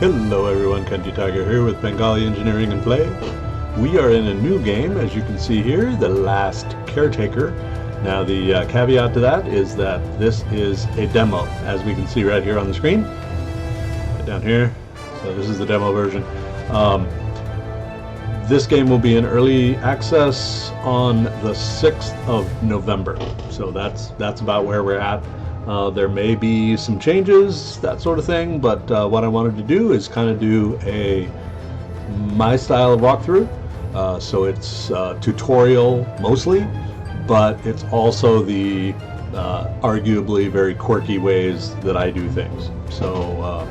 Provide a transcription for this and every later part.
Hello everyone, Kenji Tiger here with Bengali Engineering and Play. We are in a new game, as you can see here, the Last Caretaker. Now the caveat to that is that this is a demo, as we can see right here on the screen. Right down here. So this is the demo version. This game will be in early access on the 6th of November. So that's about where we're at. There may be some changes, that sort of thing, but what I wanted to do is kind of do my style of walkthrough. So it's tutorial mostly, but it's also the arguably very quirky ways that I do things. So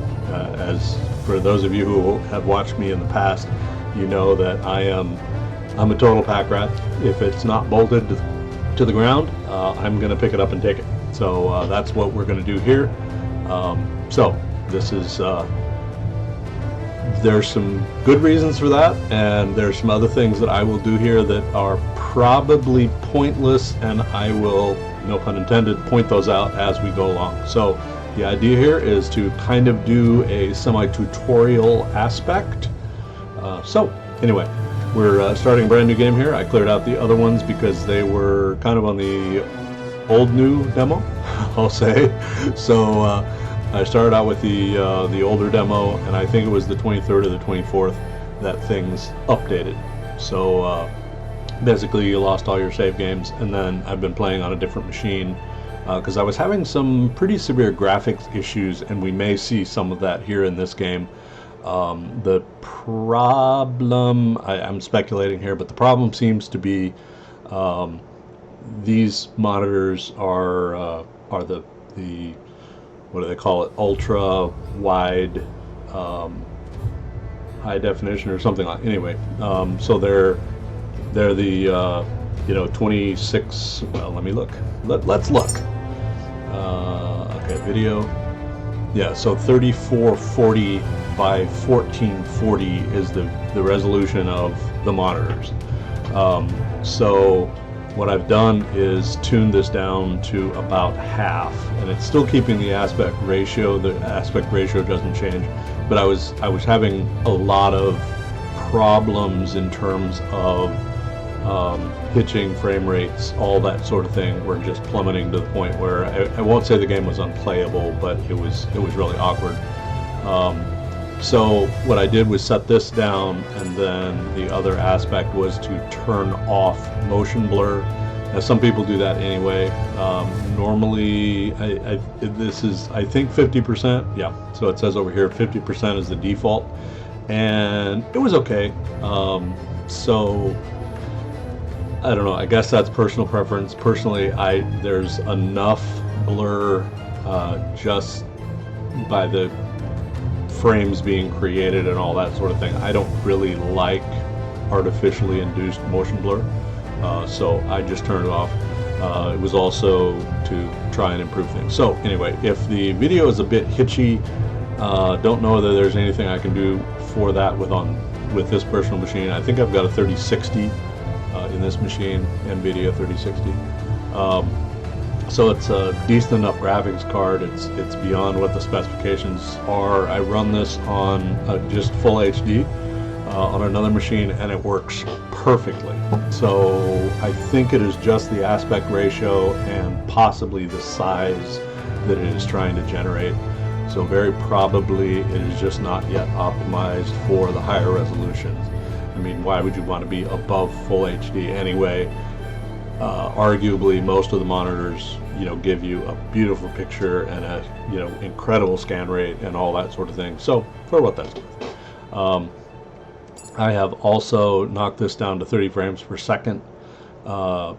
as for those of you who have watched me in the past, you know that I'm a total pack rat. If it's not bolted to the ground, I'm going to pick it up and take it. So that's what we're going to do here. So this is there's some good reasons for that, and there's some other things that I will do here that are probably pointless, and I will, no pun intended, point those out as we go along. So the idea here is to kind of do a semi-tutorial aspect. So anyway, we're starting a brand new game here. I cleared out the other ones because they were kind of on the old new demo, I'll say. So I started out with the older demo, and I think it was the 23rd or the 24th that things updated. So basically you lost all your save games, and then I've been playing on a different machine because I was having some pretty severe graphics issues, and we may see some of that here in this game. The problem, I'm speculating here, but the problem seems to be these monitors are the what do they call it, ultra wide high definition or something like. Anyway, so they're the 26. Well, let me look. Let's look. Okay, video. Yeah, so 3440 by 1440 is the resolution of the monitors. So what I've done is tuned this down to about half, and it's still keeping the aspect ratio. The aspect ratio doesn't change, but I was having a lot of problems in terms of pitching, frame rates, all that sort of thing were just plummeting to the point where I won't say the game was unplayable, but it was really awkward. So what I did was set this down, and then the other aspect was to turn off motion blur. Now some people do that anyway. Normally this is, I think, 50%. Yeah, so it says over here 50% is the default, and it was okay. So I don't know, I guess that's personal preference. Personally, there's enough blur just by the frames being created and all that sort of thing. I don't really like artificially induced motion blur, so I just turned it off. It was also to try and improve things. So anyway, if the video is a bit hitchy, don't know that there's anything I can do for that with this personal machine. I think I've got a 3060 in this machine, NVIDIA 3060. So it's a decent enough graphics card. It's beyond what the specifications are. I run this on just full HD on another machine, and it works perfectly. So I think it is just the aspect ratio and possibly the size that it is trying to generate. So very probably it is just not yet optimized for the higher resolutions. I mean, why would you want to be above full HD anyway? Arguably, most of the monitors, give you a beautiful picture and a, incredible scan rate and all that sort of thing. So, for what that's worth. I have also knocked this down to 30 frames per second. Yeah,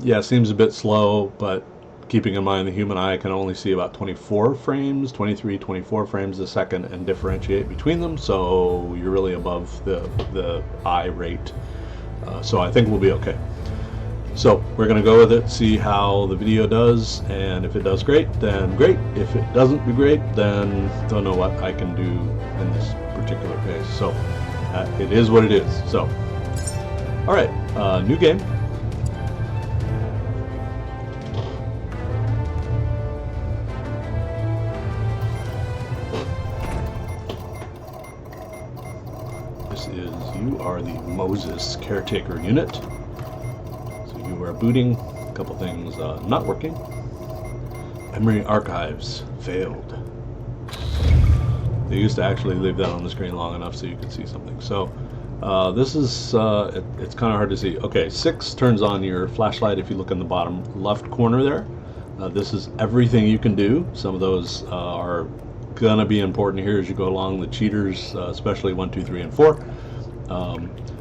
it seems a bit slow, but keeping in mind the human eye can only see about 24 frames a second and differentiate between them, so you're really above the eye rate. So I think we'll be okay. So we're going to go with it, see how the video does, and if it does great, then great. If it doesn't do great, then don't know what I can do in this particular case. So it is what it is. So, all right, new game. are the Moses Caretaker unit. So you are booting. A couple things not working. Memory archives failed. They used to actually leave that on the screen long enough so you could see something. So this is, it's kind of hard to see. Okay, 6 turns on your flashlight if you look in the bottom left corner there. This is everything you can do. Some of those are going to be important here as you go along. The cheaters, especially 1, 2, 3, and 4.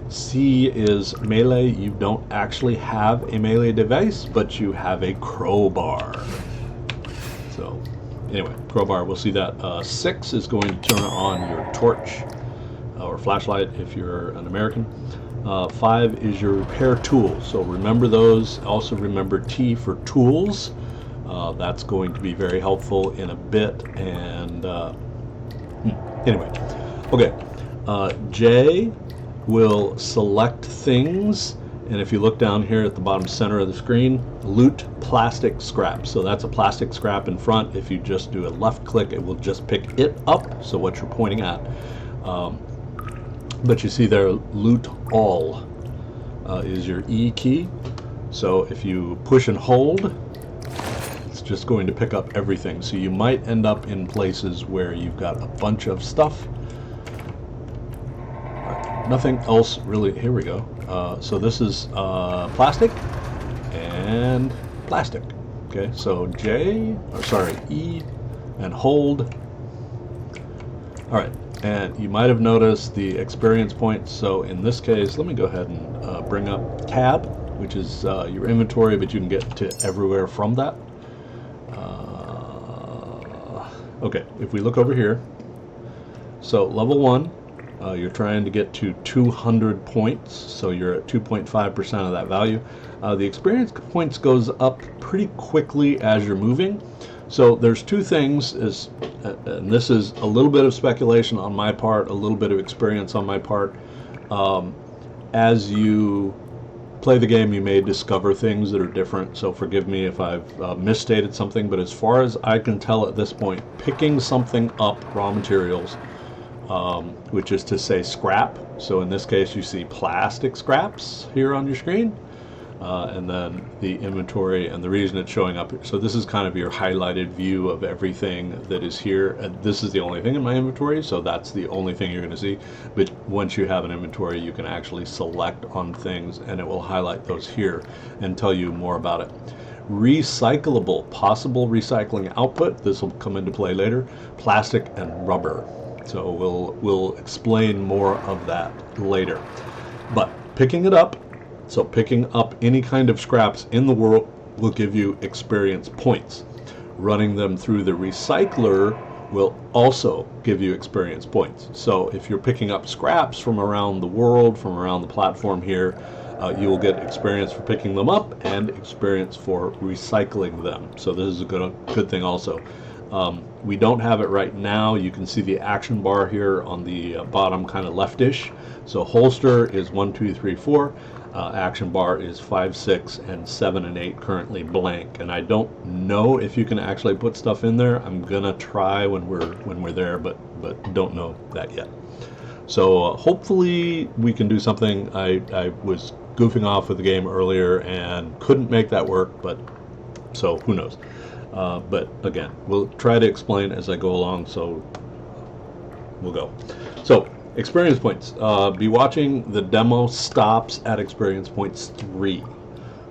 C is melee. You don't actually have a melee device, but you have a crowbar. So anyway, crowbar, we'll see that. 6 is going to turn on your torch or flashlight if you're an American. 5 is your repair tools. So remember those. Also remember T for tools. That's going to be very helpful in a bit. And anyway, okay. J will select things. And if you look down here at the bottom center of the screen, loot plastic scrap. So that's a plastic scrap in front. If you just do a left click, it will just pick it up. So what you're pointing at. But you see there, loot all is your E key. So if you push and hold, it's just going to pick up everything. So you might end up in places where you've got a bunch of stuff. Nothing else really. Here we go. So this is plastic and plastic. Okay, so E and hold. All right, and you might have noticed the experience points. So in this case, let me go ahead and bring up tab, which is your inventory, but you can get to everywhere from that. Okay, if we look over here, so level 1. You're trying to get to 200 points, so you're at 2.5% of that value. The experience points goes up pretty quickly as you're moving. So there's two things, and this is a little bit of speculation on my part, a little bit of experience on my part. As you play the game, you may discover things that are different, so forgive me if I've misstated something, but as far as I can tell at this point, picking something up, raw materials, which is to say scrap. So in this case, you see plastic scraps here on your screen, and then the inventory, and the reason it's showing up. So this is kind of your highlighted view of everything that is here. And this is the only thing in my inventory, so that's the only thing you're going to see. But once you have an inventory, you can actually select on things, and it will highlight those here and tell you more about it. Recyclable, possible recycling output. This will come into play later. Plastic and rubber. So we'll explain more of that later. But picking it up, so picking up any kind of scraps in the world will give you experience points. Running them through the recycler will also give you experience points. So if you're picking up scraps from around the world, from around the platform here, you will get experience for picking them up and experience for recycling them. So this is a good thing also. We don't have it right now. You can see the action bar here on the bottom, kind of leftish. So holster is 1, 2, 3, 4. Action bar is 5, 6, and 7 and 8 currently blank. And I don't know if you can actually put stuff in there. I'm gonna try when we're there, but don't know that yet. So hopefully we can do something. I was goofing off with the game earlier and couldn't make that work, but so who knows. But again, we'll try to explain as I go along, so we'll go. So, experience points. Be watching. The demo stops at experience points 3.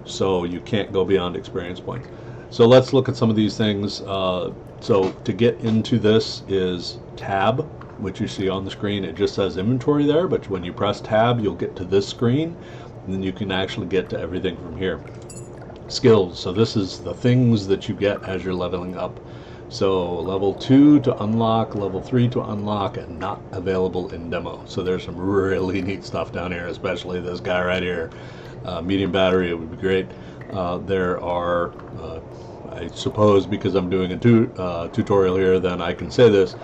So you can't go beyond experience points. So let's look at some of these things. So to get into this is tab, which you see on the screen. It just says inventory there, but when you press tab, you'll get to this screen, and then you can actually get to everything from here. Skills. So this is the things that you get as you're leveling up. So level 2 to unlock, level 3 to unlock, and not available in demo. So there's some really neat stuff down here, especially this guy right here. Medium battery, it would be great. There are, I suppose because I'm doing a tutorial here, then I can say this.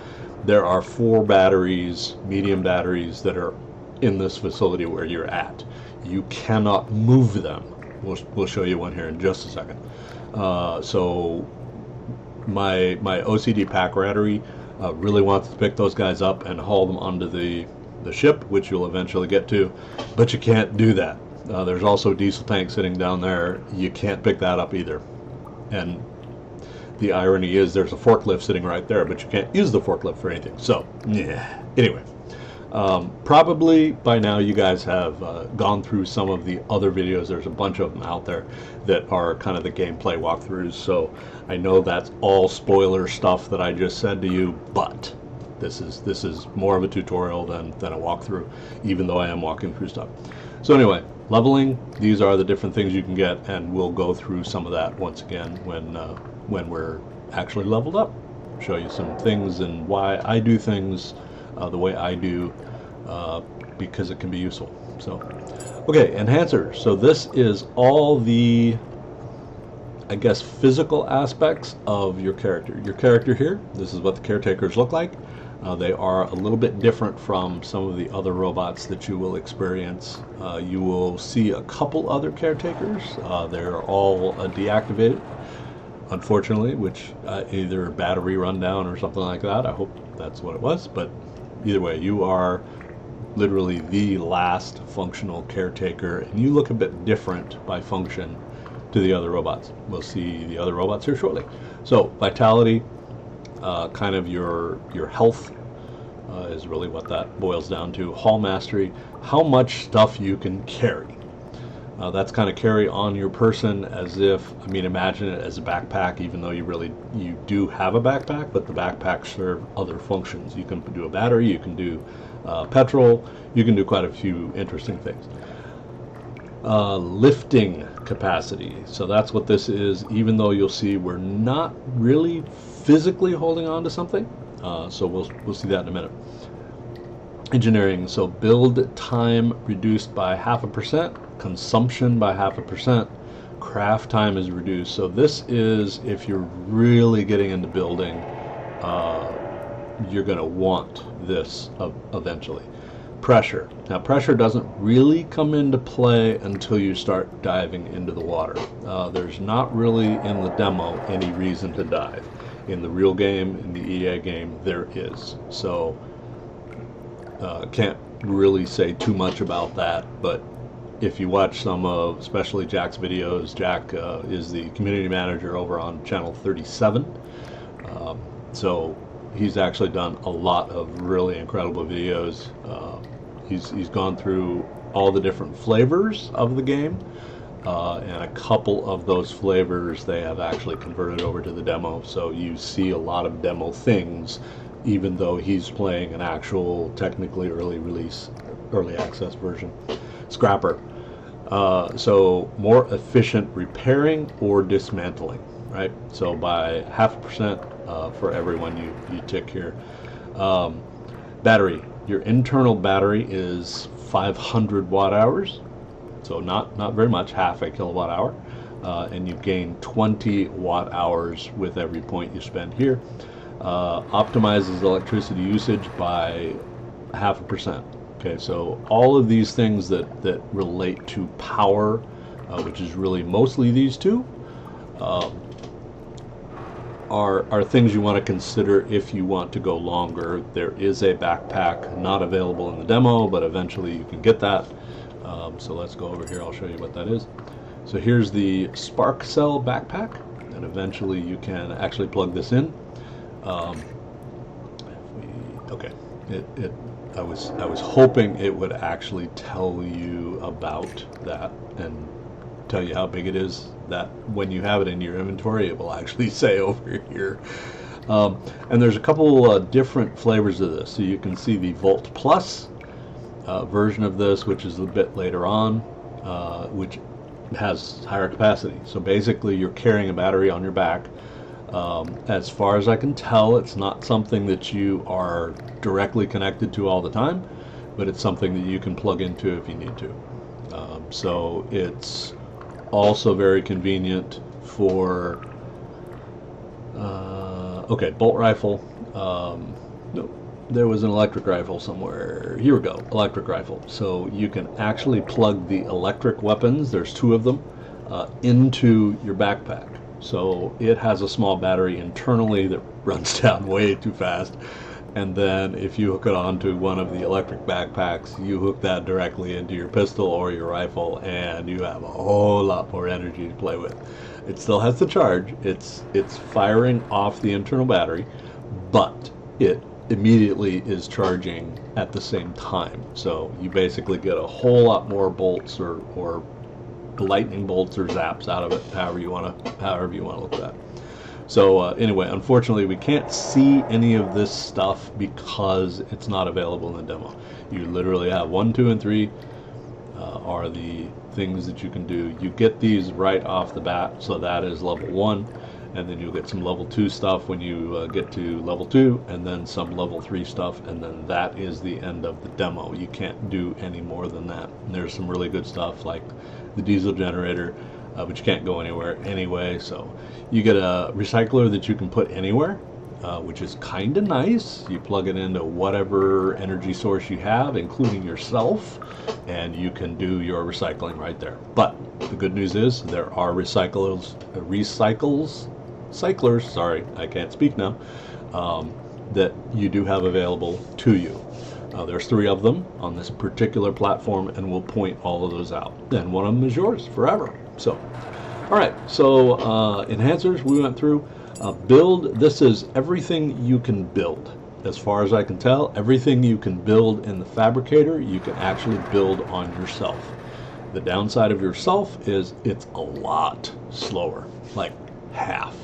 There are 4 batteries, medium batteries, that are in this facility where you're at. You cannot move them. We'll show you one here in just a second. So my OCD pack rattery really wants to pick those guys up and haul them onto the the ship, which you'll eventually get to, but you can't do that. There's also a diesel tank sitting down there. You can't pick that up either. And the irony is there's a forklift sitting right there, but you can't use the forklift for anything. So, yeah. Anyway, probably by now you guys have gone through some of the other videos. There's a bunch of them out there that are kind of the gameplay walkthroughs. So I know that's all spoiler stuff that I just said to you, but this is more of a tutorial than a walkthrough, even though I am walking through stuff. So anyway, leveling, these are the different things you can get, and we'll go through some of that once again when we're actually leveled up. Show you some things and why I do things the way I do, because it can be useful. So, okay, enhancers. So this is all the, I guess, physical aspects of your character. Your character here, this is what the caretakers look like. They are a little bit different from some of the other robots that you will experience. You will see a couple other caretakers. They're all deactivated, unfortunately, which either battery rundown or something like that. I hope that's what it was, but either way, you are literally the last functional caretaker, and you look a bit different by function to the other robots. We'll see the other robots here shortly. So vitality, kind of your health is really what that boils down to. Haul mastery, how much stuff you can carry. That's kind of carry on your person as if, I mean, imagine it as a backpack, even though you do have a backpack, but the backpacks serve other functions. You can do a battery, you can do petrol, you can do quite a few interesting things. Lifting capacity, so that's what this is, even though you'll see we're not really physically holding on to something. So we'll see that in a minute. Engineering, so build time reduced by 0.5%, consumption by 0.5%, craft time is reduced. So this is if you're really getting into building, you're going to want this eventually. Pressure. Now pressure doesn't really come into play until you start diving into the water. There's not really in the demo any reason to dive. In the real game, in the EA game, there is. So can't really say too much about that, but if you watch some of, especially Jack's videos, Jack is the community manager over on channel 37. So he's actually done a lot of really incredible videos. He's gone through all the different flavors of the game, and a couple of those flavors they have actually converted over to the demo. So you see a lot of demo things, even though he's playing an actual technically early access version. Scrapper. So more efficient repairing or dismantling, right? So by 0.5% for everyone you tick here. Battery. Your internal battery is 500 watt hours, so not very much, half a kilowatt hour, and you gain 20 watt hours with every point you spend here. Optimizes electricity usage by 0.5%. Okay, so all of these things that relate to power, which is really mostly these two, are things you want to consider if you want to go longer. There is a backpack not available in the demo, but eventually you can get that. So let's go over here, I'll show you what that is. So here's the Spark Cell backpack, and eventually you can actually plug this in. Okay, I was hoping it would actually tell you about that and tell you how big it is, that when you have it in your inventory it will actually say over here. And there's a couple different flavors of this. So you can see the Volt Plus version of this, which is a bit later on, which has higher capacity. So basically you're carrying a battery on your back. As far as I can tell, it's not something that you are directly connected to all the time, but it's something that you can plug into if you need to. So it's also very convenient for okay, bolt rifle. No, there was an electric rifle somewhere. Here we go, electric rifle. So you can actually plug the electric weapons, there's two of them, into your backpack. So it has a small battery internally that runs down way too fast. and then if you hook it onto one of the electric backpacks, you hook that directly into your pistol or your rifle, and you have a whole lot more energy to play with. It still has to charge. It's firing off the internal battery, but it immediately is charging at the same time. So you basically get a whole lot more bolts or lightning bolts or zaps out of it, however you want to look at that. So anyway, unfortunately, we can't see any of this stuff because it's not available in the demo. You literally have 1, 2, and 3 are the things that you can do. You get these right off the bat, so that is level 1, and then you'll get some level 2 stuff when you get to level 2, and then some level 3 stuff, and then that is the end of the demo. You can't do any more than that. And there's some really good stuff like the diesel generator, but you can't go anywhere anyway. So you get a recycler that you can put anywhere, which is kind of nice. You plug it into whatever energy source you have, including yourself, and you can do your recycling right there. But the good news is there are cyclers, sorry, I can't speak now, that you do have available to you. There's 3 of them on this particular platform, and we'll point all of those out. And one of them is yours forever. So, all right, so enhancers we went through. Build, this is everything you can build. As far as I can tell, everything you can build in the fabricator, you can actually build on yourself. The downside of yourself is it's a lot slower, like half.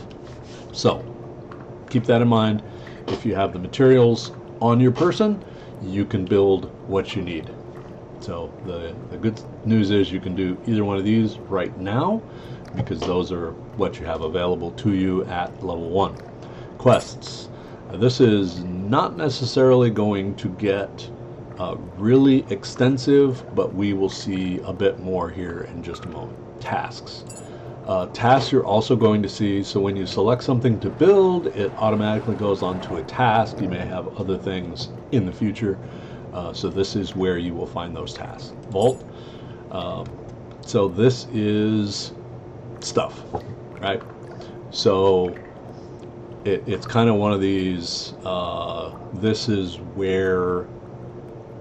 So, keep that in mind. If you have the materials on your person, you can build what you need. So the good news is you can do either one of these right now, because those are what you have available to you at level 1. Quests. This is not necessarily going to get really extensive, but we will see a bit more here in just a moment. Tasks. Tasks you're also going to see, so when you select something to build, it automatically goes on to a task. You may have other things in the future. So this is where you will find those tasks. Vault. So this is stuff, right? So it's kind of one of these, this is where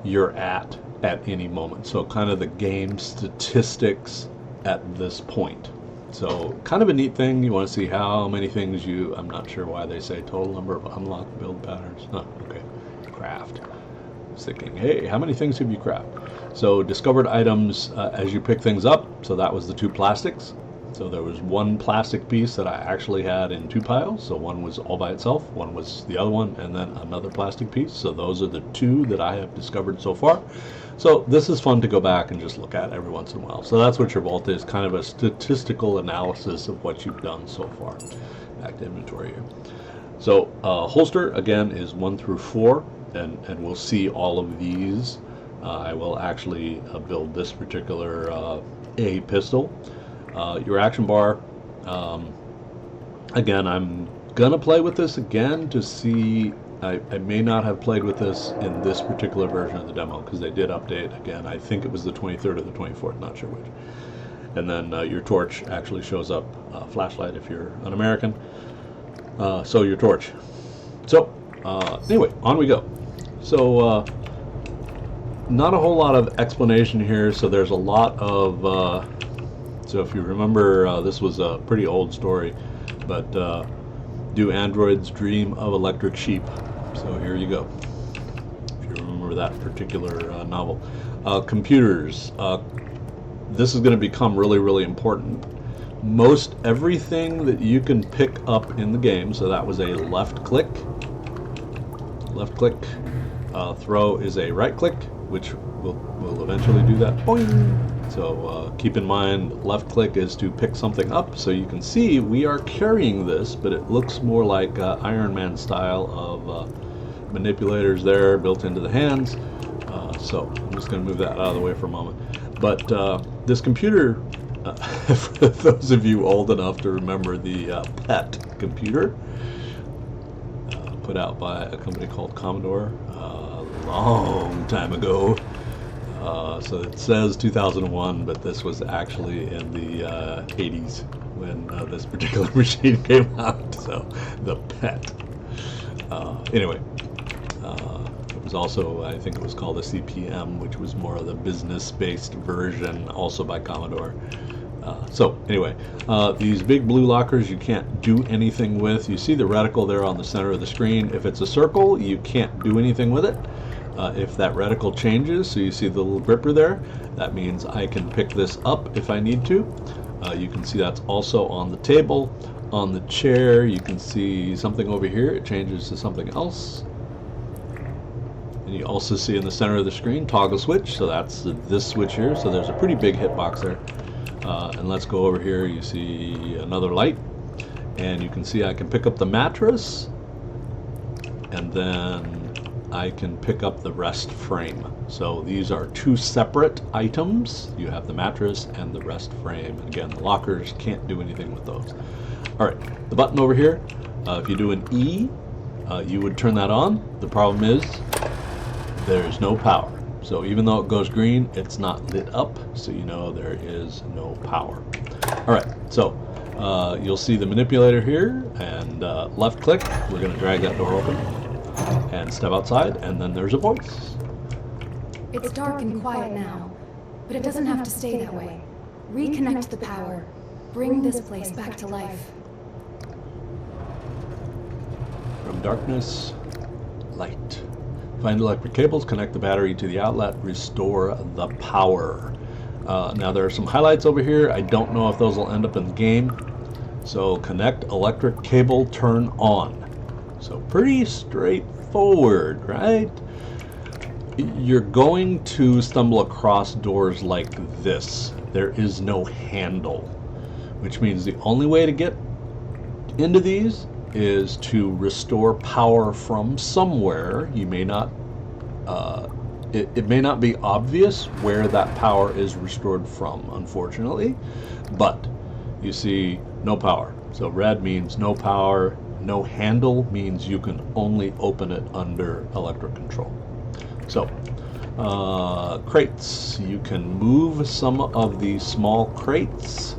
you're at any moment. So kind of the game statistics at this point. So kind of a neat thing. You want to see how many things I'm not sure why they say total number of unlocked build patterns. Oh, okay. Craft. Thinking, hey, how many things have you crafted? So discovered items as you pick things up. So that was the 2 plastics. So there was 1 plastic piece that I actually had in 2 piles. So one was all by itself, one was the other one, and then another plastic piece. So those are the 2 that I have discovered so far. So this is fun to go back and just look at every once in a while. So that's what your vault is, kind of a statistical analysis of what you've done so far. Back to inventory here. So holster, again, is 1 through 4. And we'll see all of these. I will actually build this particular A pistol. Your action bar, again, I'm gonna play with this again to see. I may not have played with this in this particular version of the demo because they did update again. I think it was the 23rd or the 24th, not sure which. And then your torch actually shows up, flashlight if you're an American. So your torch. So anyway, on we go. So not a whole lot of explanation here. So there's a lot of so if you remember, this was a pretty old story, but do androids dream of electric sheep? So here you go, if you remember that particular novel. Computers, this is going to become really, really important. Most everything that you can pick up in the game, so that was a left click, throw is a right click, which will eventually do that. Boing! So keep in mind, left click is to pick something up. So you can see we are carrying this, but it looks more like Iron Man style of manipulators there built into the hands. So I'm just going to move that out of the way for a moment. But this computer, for those of you old enough to remember the PET computer, put out by a company called Commodore a long time ago. So it says 2001, but this was actually in the 80s when this particular machine came out. So the PET. Anyway, It was also, I think it was called a CPM, which was more of the business-based version, also by Commodore. So anyway, these big blue lockers you can't do anything with. You see the reticle there on the center of the screen. If it's a circle, you can't do anything with it. If that reticle changes, so you see the little gripper there, that means I can pick this up if I need to. You can see that's also on the table. On the chair, you can see something over here. It changes to something else. And you also see in the center of the screen, toggle switch. So that's this switch here. So there's a pretty big hitbox there. And let's go over here. You see another light. And you can see I can pick up the mattress. And then I can pick up the rest frame. So these are two separate items. You have the mattress and the rest frame. And again, the lockers can't do anything with those. All right, the button over here, if you do an E, you would turn that on. The problem is there's no power. So even though it goes green, it's not lit up, so you know there is no power. All right, so you'll see the manipulator here, and left click, we're gonna drag that door open and step outside, and then there's a voice. It's dark and quiet now, but it doesn't have to stay that way. Reconnect the power. Bring this place back to life. From darkness, light. Find electric cables, connect the battery to the outlet, restore the power. Now there are some highlights over here. I don't know if those will end up in the game. So connect electric cable, turn on. So pretty straightforward, right? You're going to stumble across doors like this. There is no handle, which means the only way to get into these is to restore power from somewhere. You may not, it may not be obvious where that power is restored from, unfortunately, but you see no power. So red means no power, no handle means you can only open it under electric control. So crates, you can move some of the small crates.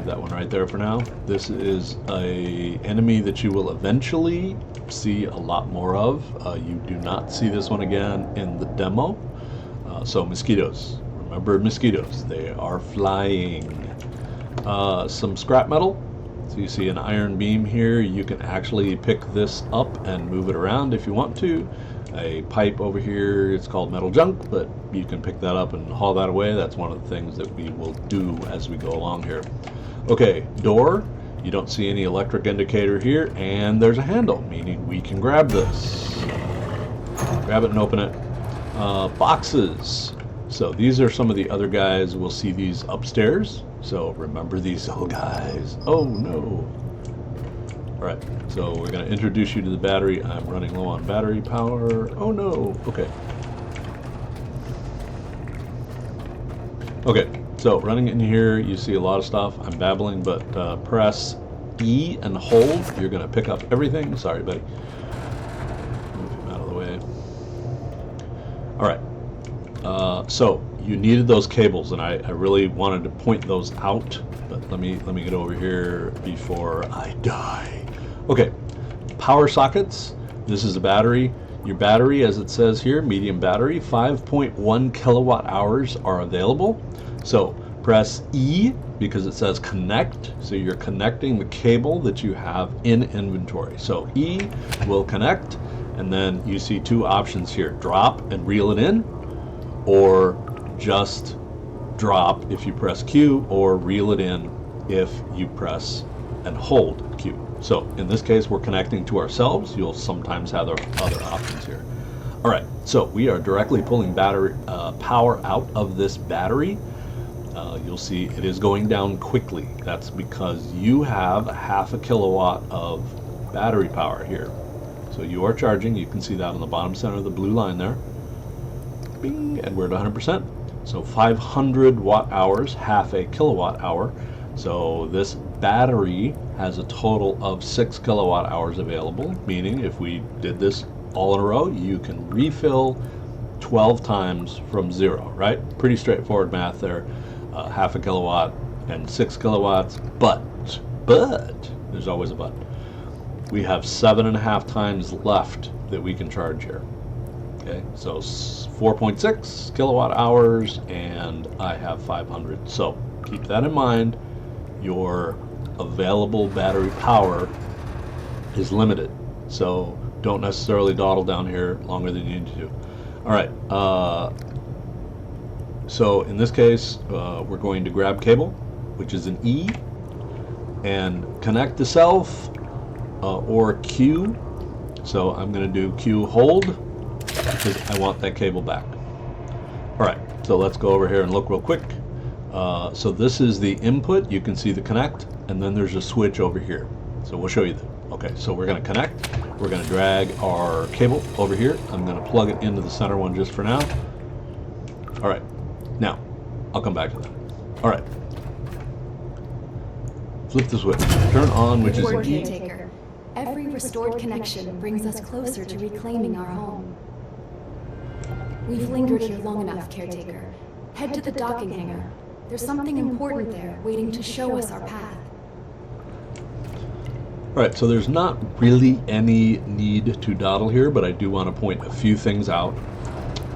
That one right there for now. This is a enemy that you will eventually see a lot more of. You do not see this one again in the demo. So mosquitoes. Remember mosquitoes. They are flying. Some scrap metal. So you see an iron beam here. You can actually pick this up and move it around if you want to. A pipe over here, it's called metal junk, but you can pick that up and haul that away. That's one of the things that we will do as we go along here. Okay, door, you don't see any electric indicator here, and there's a handle, meaning we can grab this. Grab it and open it. Boxes. So these are some of the other guys. We'll see these upstairs. So remember these little guys. Oh no. All right, so we're gonna introduce you to the battery. I'm running low on battery power. Oh no, okay. Okay, so running in here, you see a lot of stuff. I'm babbling, but press E and hold. You're gonna pick up everything. Sorry, buddy. Move him out of the way. All right, so you needed those cables, and I really wanted to point those out, but let me get over here before I die. Okay, power sockets. This is a battery. Your battery, as it says here, medium battery, 5.1 kilowatt hours are available. So press E because it says connect. So you're connecting the cable that you have in inventory. So E will connect, and then you see two options here: drop and reel it in, or just drop if you press Q, or reel it in if you press and hold Q. So in this case, we're connecting to ourselves. You'll sometimes have other options here. All right, so we are directly pulling battery power out of this battery. You'll see it is going down quickly. That's because you have 0.5 kilowatt of battery power here. So you are charging. You can see that on the bottom center of the blue line there. Bing, and we're at 100%. So 500 watt hours, 0.5 kilowatt hour. So this battery has a total of 6 kilowatt hours available, meaning if we did this all in a row, you can refill 12 times from zero, right? Pretty straightforward math there. 0.5 kilowatt and 6 kilowatts, but there's always a but. we have 7.5 times left that we can charge here. Okay, so 4.6 kilowatt hours, and I have 500. So keep that in mind. Your available battery power is limited, so don't necessarily dawdle down here longer than you need to do. All right, so in this case, we're going to grab cable, which is an E, and connect to self or Q. So I'm going to do Q hold because I want that cable back. All right, so let's go over here and look real quick. So this is the input. You can see the connect, and then there's a switch over here. So we'll show you that. Okay, so we're going to connect. We're going to drag our cable over here. I'm going to plug it into the center one just for now. All right, now I'll come back to that. All right, flip the switch. Turn on, which is Lord E. Caretaker, every restored connection brings us closer to reclaiming our home. We've lingered here long enough, Caretaker. Head to the docking hangar. There's something important there waiting to show us our path. All right, so there's not really any need to dawdle here, but I do want to point a few things out.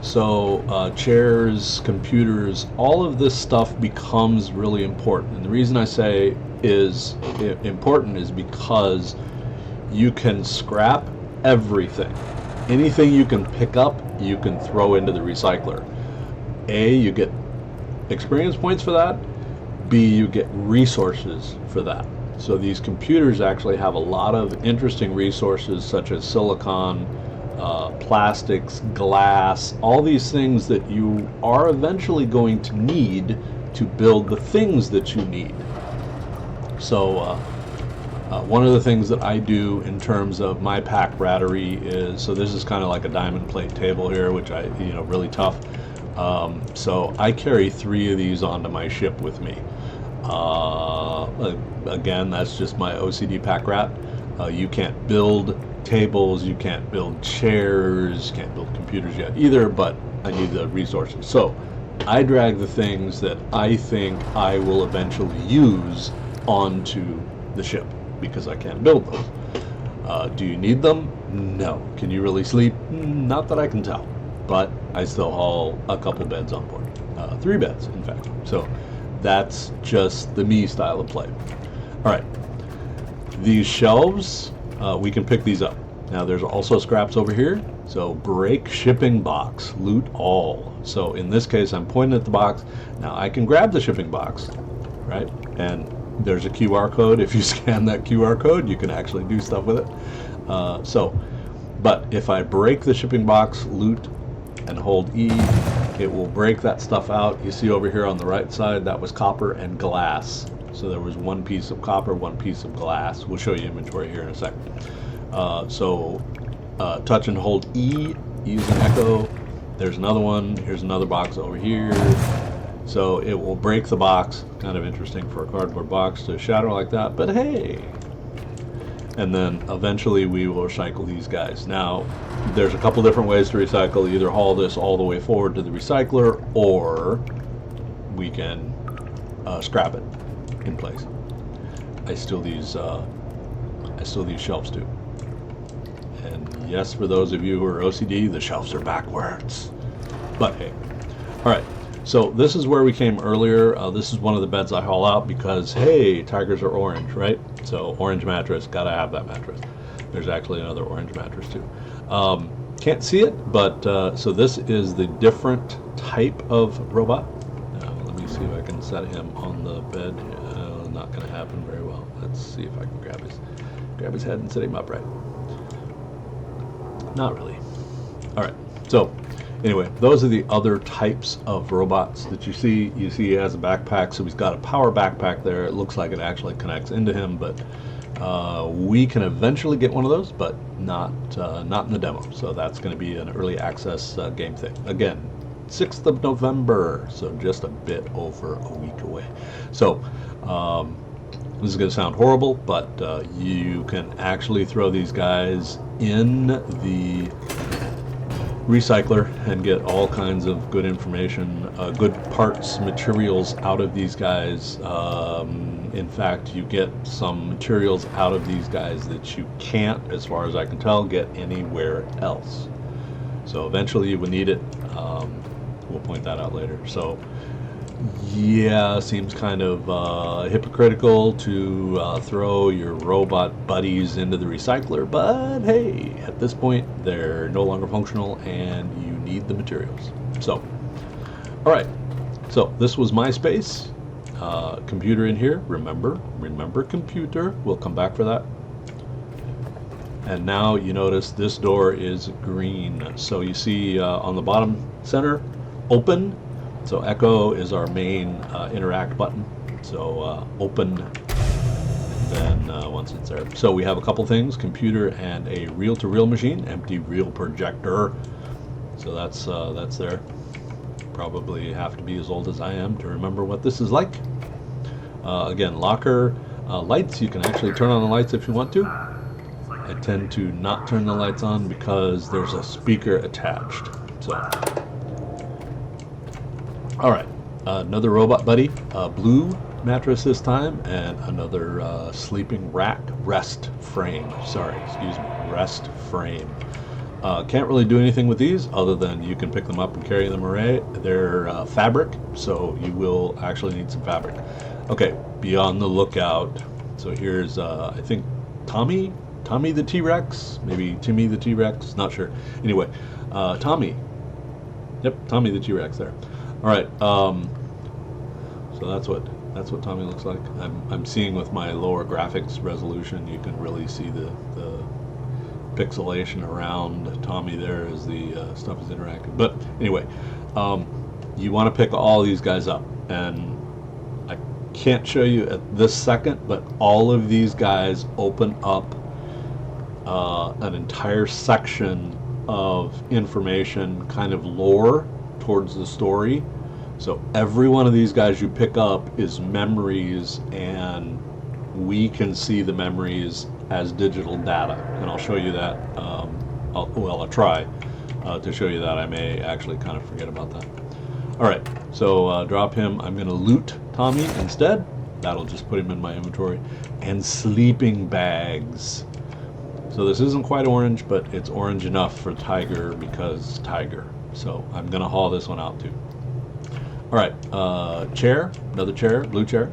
So chairs, computers, all of this stuff becomes really important. And the reason I say is important is because you can scrap everything. Anything you can pick up, you can throw into the recycler. A, you get experience points for that. B, you get resources for that. So these computers actually have a lot of interesting resources such as silicon, plastics, glass, all these things that you are eventually going to need to build the things that you need. So one of the things that I do in terms of my pack rattery is, so this is kind of like a diamond plate table here, which I, really tough. So I carry 3 of these onto my ship with me. Again, that's just my OCD pack rat. You can't build tables, you can't build chairs, you can't build computers yet either, but I need the resources. So I drag the things that I think I will eventually use onto the ship because I can't build them. Do you need them? No. Can you really sleep? Not that I can tell, but I still haul a couple beds on board. 3 beds, in fact. So that's just the me style of play. All right, these shelves, we can pick these up. Now there's also scraps over here. So break shipping box, loot all. So in this case, I'm pointing at the box. Now I can grab the shipping box, right? And there's a QR code. If you scan that QR code, you can actually do stuff with it. But if I break the shipping box, loot, and hold E, it will break that stuff out. You see over here on the right side, that was copper and glass. So there was 1 piece of copper, 1 piece of glass. We'll show you inventory here in a second. Touch and hold E, use an echo. There's another one. Here's another box over here. So it will break the box. Kind of interesting for a cardboard box to shatter like that, but hey. And then eventually we will recycle these guys. Now, there's a couple different ways to recycle. Either haul this all the way forward to the recycler, or we can scrap it in place. I steal these shelves too. And yes, for those of you who are OCD, the shelves are backwards. But hey, all right. So this is where we came earlier. This is one of the beds I haul out because, hey, tigers are orange, right? So orange mattress, gotta have that mattress. There's actually another orange mattress too. Can't see it, but so this is the different type of robot. Let me see if I can set him on the bed. Not gonna happen very well. Let's see if I can grab his head and sit him upright. Not really. All right, so anyway, those are the other types of robots that you see. You see he has a backpack, so he's got a power backpack there. It looks like it actually connects into him, but we can eventually get one of those, but not in the demo. So that's going to be an early access game thing. Again, 6th of November, so just a bit over a week away. So this is going to sound horrible, but you can actually throw these guys in the recycler and get all kinds of good information, good parts, materials out of these guys. In fact, you get some materials out of these guys that you can't, as far as I can tell, get anywhere else. So eventually you will need it. We'll point that out later. So yeah, seems kind of hypocritical to throw your robot buddies into the recycler, but hey, at this point they're no longer functional and you need the materials. So, all right, so this was my space. Computer in here, remember computer, we'll come back for that. And now you notice this door is green. So you see on the bottom center, open. So echo is our main interact button. So open, and then once it's there. So we have a couple things, computer and a reel-to-reel machine, empty reel projector. So that's there. Probably have to be as old as I am to remember what this is like. Again, locker, lights, you can actually turn on the lights if you want to. I tend to not turn the lights on because there's a speaker attached. So, all right, another robot buddy, blue mattress this time, and another sleeping rack, rest frame. Sorry, excuse me, rest frame. Can't really do anything with these other than you can pick them up and carry them away. They're fabric, so you will actually need some fabric. Okay, be on the lookout. So here's, I think, Tommy the T-Rex, maybe Timmy the T-Rex, not sure. Anyway, Tommy. Yep, Tommy the T-Rex there. All right, so that's what Tommy looks like. I'm seeing with my lower graphics resolution, you can really see the pixelation around Tommy there as the stuff is interactive. But anyway, you want to pick all these guys up, and I can't show you at this second, but all of these guys open up an entire section of information, kind of lore towards the story. So every one of these guys you pick up is memories, and we can see the memories as digital data, and I'll show you that. I'll try to show you that. I may actually kind of forget about that. All right, so drop him. I'm going to loot Tommy instead. That'll just put him in my inventory. And sleeping bags. So this isn't quite orange, but it's orange enough for Tiger because Tiger. So I'm going to haul this one out too. All right, chair, another chair, blue chair.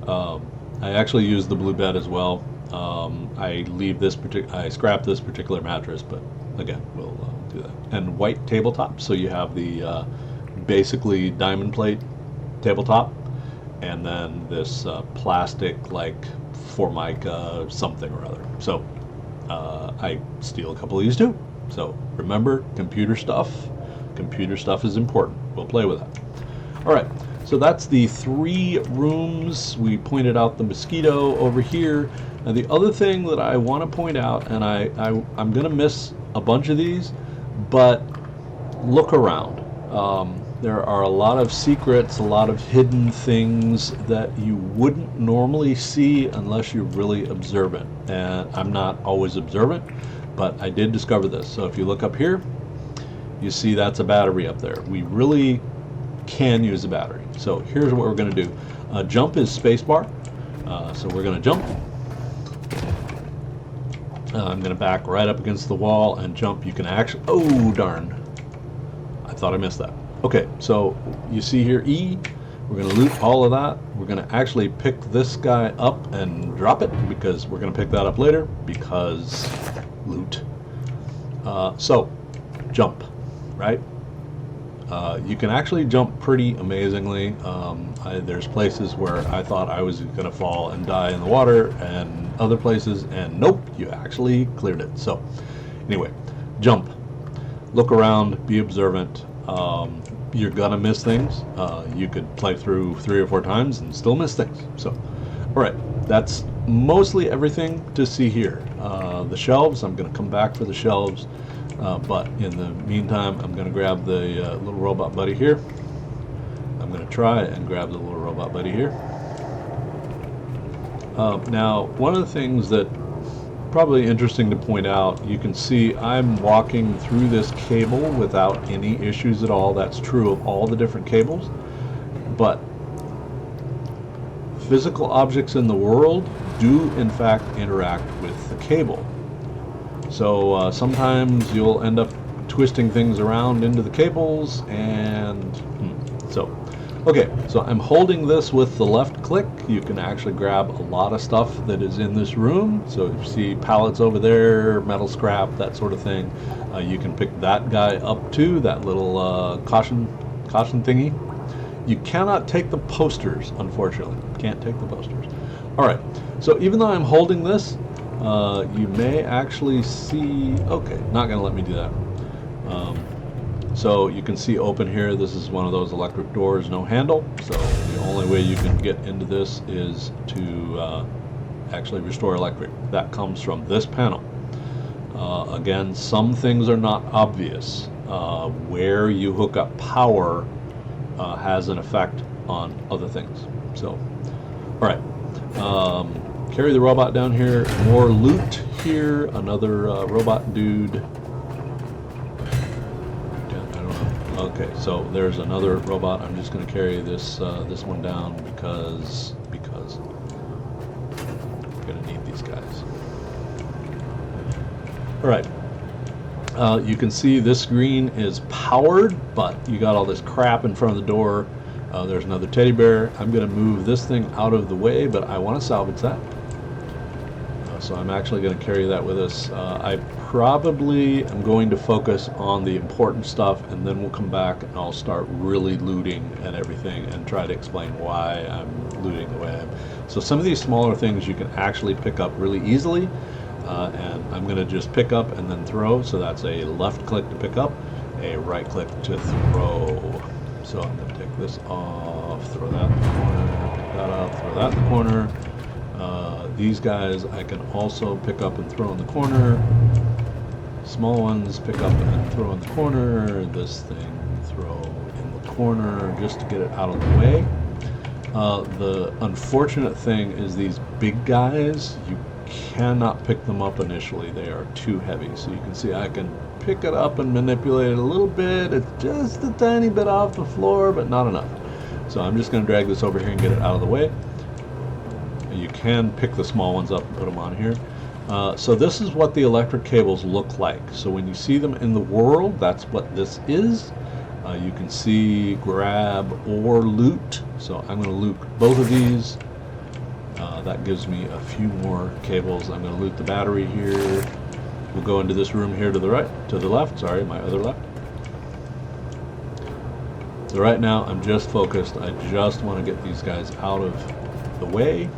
I actually use the blue bed as well. I scrap this particular mattress, but again, we'll do that. And white tabletop, so you have the basically diamond plate tabletop, and then this plastic like Formica something or other. So I steal a couple of these too. So remember, computer stuff is important. We'll play with that. All right, so that's the 3 rooms. We pointed out the mosquito over here. And the other thing that I want to point out, and I'm going to miss a bunch of these, but look around. There are a lot of secrets, a lot of hidden things that you wouldn't normally see unless you're really observant. And I'm not always observant, but I did discover this. So if you look up here, you see that's a battery up there. We really can use a battery. So here's what we're going to do. Jump is spacebar. So we're going to jump. I'm going to back right up against the wall and jump. You can actually, oh darn, I thought I missed that. Okay, so you see here E, we're going to loot all of that. We're going to actually pick this guy up and drop it because we're going to pick that up later because loot. So jump, right? You can actually jump pretty amazingly. There's places where I thought I was going to fall and die in the water, and other places, and nope, you actually cleared it. So anyway, jump, look around, be observant. You're gonna miss things. You could play through 3 or 4 times and still miss things. So all right, that's mostly everything to see here. The shelves, I'm going to come back for the shelves, but in the meantime, I'm going to grab the little robot buddy here. I'm going to try and grab the little robot buddy here. Now, one of the things that probably interesting to point out, you can see I'm walking through this cable without any issues at all. That's true of all the different cables. But physical objects in the world do in fact interact with the cable. So sometimes you'll end up twisting things around into the cables, and okay, so I'm holding this with the left click. You can actually grab a lot of stuff that is in this room. So you see pallets over there, metal scrap, that sort of thing. You can pick that guy up too, that little caution thingy. You cannot take the posters, unfortunately. Can't take the posters. All right, so even though I'm holding this, you may actually see, okay, not gonna let me do that. So you can see open here, this is one of those electric doors, no handle. So the only way you can get into this is to actually restore electric. That comes from this panel. Again, some things are not obvious. Where you hook up power has an effect on other things. So, all right, carry the robot down here. More loot here. Another robot dude. Okay, so there's another robot. I'm just going to carry this this one down because I'm going to need these guys. All right. You can see this screen is powered, but you got all this crap in front of the door. There's another teddy bear. I'm going to move this thing out of the way, but I want to salvage that. So I'm actually going to carry that with us. I probably am going to focus on the important stuff, and then we'll come back and I'll start really looting and everything and try to explain why I'm looting the way I am. So some of these smaller things you can actually pick up really easily, and I'm going to just pick up and then throw. So that's a left click to pick up, a right click to throw. So I'm going to take this off, throw that in the corner, pick that up, throw that in the corner. These guys I can also pick up and throw in the corner. Small ones pick up and throw in the corner. This thing throw in the corner just to get it out of the way. The unfortunate thing is these big guys, you cannot pick them up initially. They are too heavy. So you can see I can pick it up and manipulate it a little bit. It's just a tiny bit off the floor, but not enough. So I'm just going to drag this over here and get it out of the way. You can pick the small ones up and put them on here. So this is what the electric cables look like. So when you see them in the world, that's what this is. You can see grab or loot. So I'm going to loot both of these. That gives me a few more cables. I'm going to loot the battery here. We'll go into this room here to the right, to the left. Sorry, my other left. So right now I'm just focused. I just want to get these guys out of the way.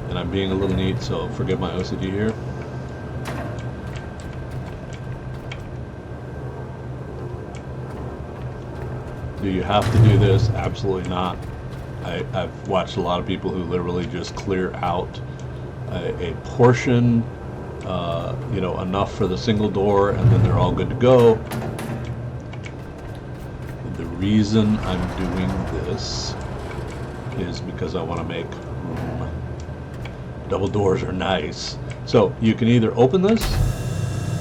And I'm being a little neat, so forgive my OCD here. Do you have to do this? Absolutely not. I've watched a lot of people who literally just clear out a portion, you know, enough for the single door, and then they're all good to go. The reason I'm doing this is because I want to make room. Double doors are nice. So you can either open this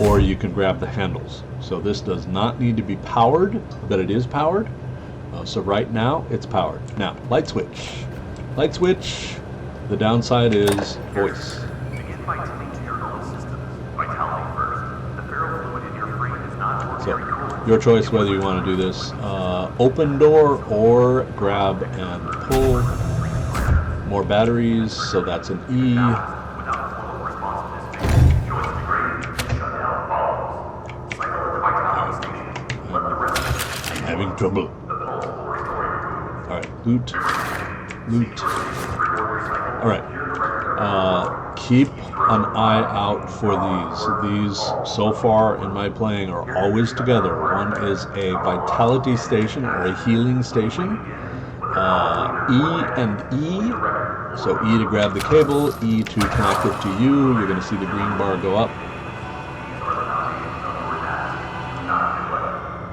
or you can grab the handles. So this does not need to be powered, but it is powered. So right now it's powered. Now, light switch. Light switch. The downside is voice. So your choice whether you want to do this open door or grab and pull. More batteries, so that's an E. I'm having trouble. Alright, loot. Loot. Alright. Keep an eye out for these. These, so far in my playing, are always together. One is a vitality station or a healing station. E and E. So E to grab the cable, E to connect it to you. You're going to see the green bar go up.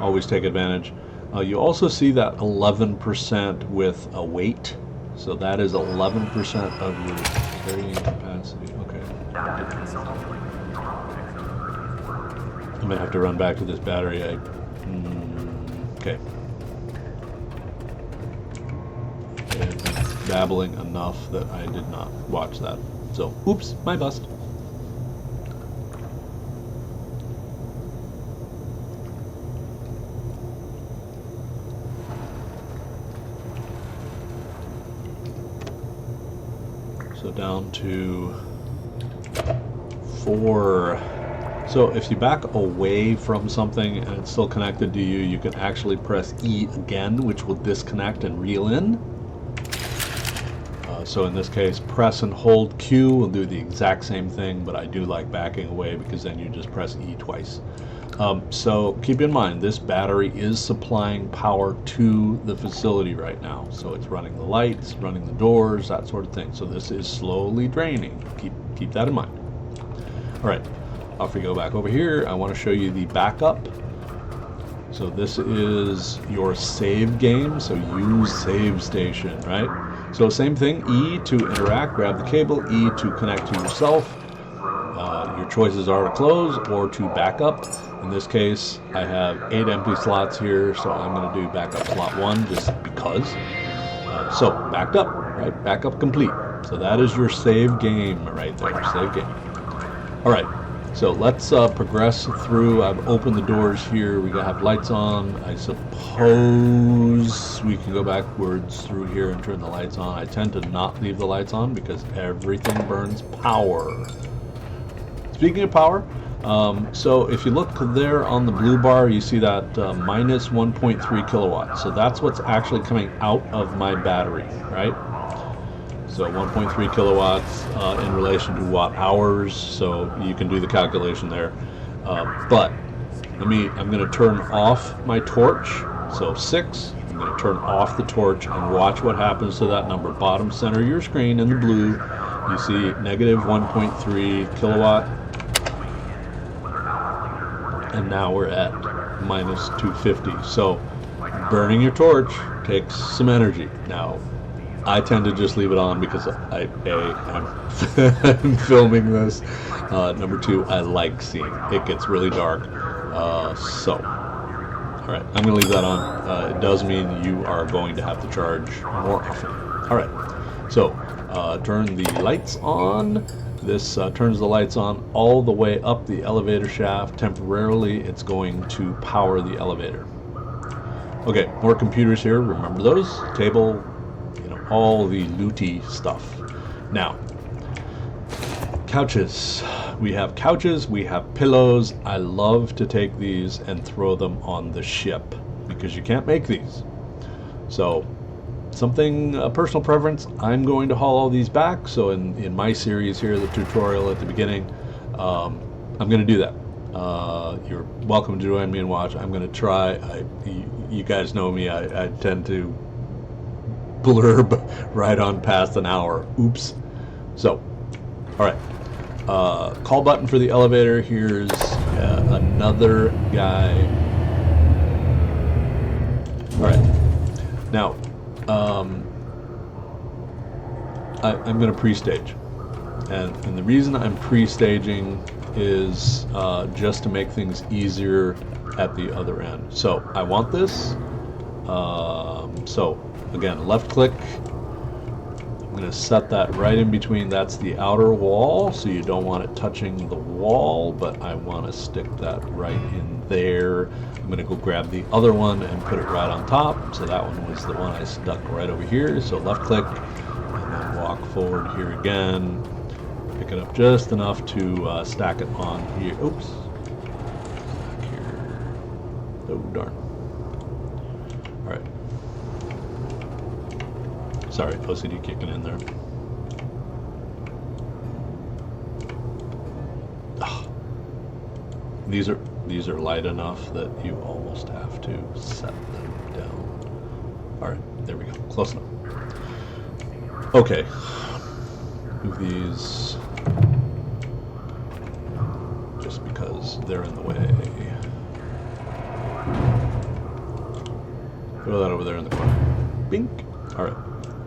Always take advantage. You also see that 11% with a weight. So that is 11% of your carrying capacity. Okay. I'm gonna have to run back to this battery. Okay. I've been babbling enough that I did not watch that. So, oops, my bust. So down to 4. So if you back away from something and it's still connected to you, you can actually press E again, which will disconnect and reel in. So in this case, press and hold Q will do the exact same thing, but I do like backing away because then you just press E twice. So keep in mind, this battery is supplying power to the facility right now. So it's running the lights, running the doors, that sort of thing. So this is slowly draining. Keep that in mind. All right, off we go back over here. I want to show you the backup. So this is your save game. So use save station, right? So same thing, E to interact, grab the cable, E to connect to yourself. Your choices are to close or to back up. In this case, I have 8 empty slots here, so I'm going to do backup slot 1 just because. So backed up, right? Backup complete. So that is your save game right there, save game. All right, so let's progress through. I've opened the doors here. We have lights on. I suppose we can go backwards through here and turn the lights on. I tend to not leave the lights on because everything burns power. Speaking of power, so if you look there on the blue bar, you see that minus 1.3 kilowatts. So that's what's actually coming out of my battery, right? So 1.3 kilowatts in relation to watt hours. So you can do the calculation there. But I'm going to turn off my torch. So 6. I'm going to turn off the torch and watch what happens to that number. Bottom center of your screen in the blue, you see negative 1.3 kilowatt. And now we're at minus 250. So burning your torch takes some energy. Now, I tend to just leave it on because I'm filming this. Number 2, I like seeing. It gets really dark. All right, I'm going to leave that on. It does mean you are going to have to charge more often. All right, so turn the lights on. This turns the lights on all the way up the elevator shaft. Temporarily, it's going to power the elevator. Okay, more computers here. Remember those? Table, all the looty stuff. Now, couches. We have couches, we have pillows. I love to take these and throw them on the ship because you can't make these. So, a personal preference, I'm going to haul all these back. So in my series here, the tutorial at the beginning, I'm going to do that. You're welcome to join me and watch. I'm going to try. You guys know me. I tend to blurb right on past an hour. Oops. So, all right. Call button for the elevator. Here's another guy. All right. Now, I'm going to pre-stage. And the reason I'm pre-staging is just to make things easier at the other end. So I want this. So again, left click. I'm going to set that right in between. That's the outer wall, so you don't want it touching the wall, but I want to stick that right in there. I'm going to go grab the other one and put it right on top. So that one was the one I stuck right over here. So left click and then walk forward here again. Pick it up just enough to stack it on here. Oops. Back here. Oh, darn. All right. Sorry, OCD kicking in there. Oh. These are light enough that you almost have to set them down. All right, there we go. Close enough. Okay. Move these just because they're in the way. Throw that over there in the corner. Bink. All right.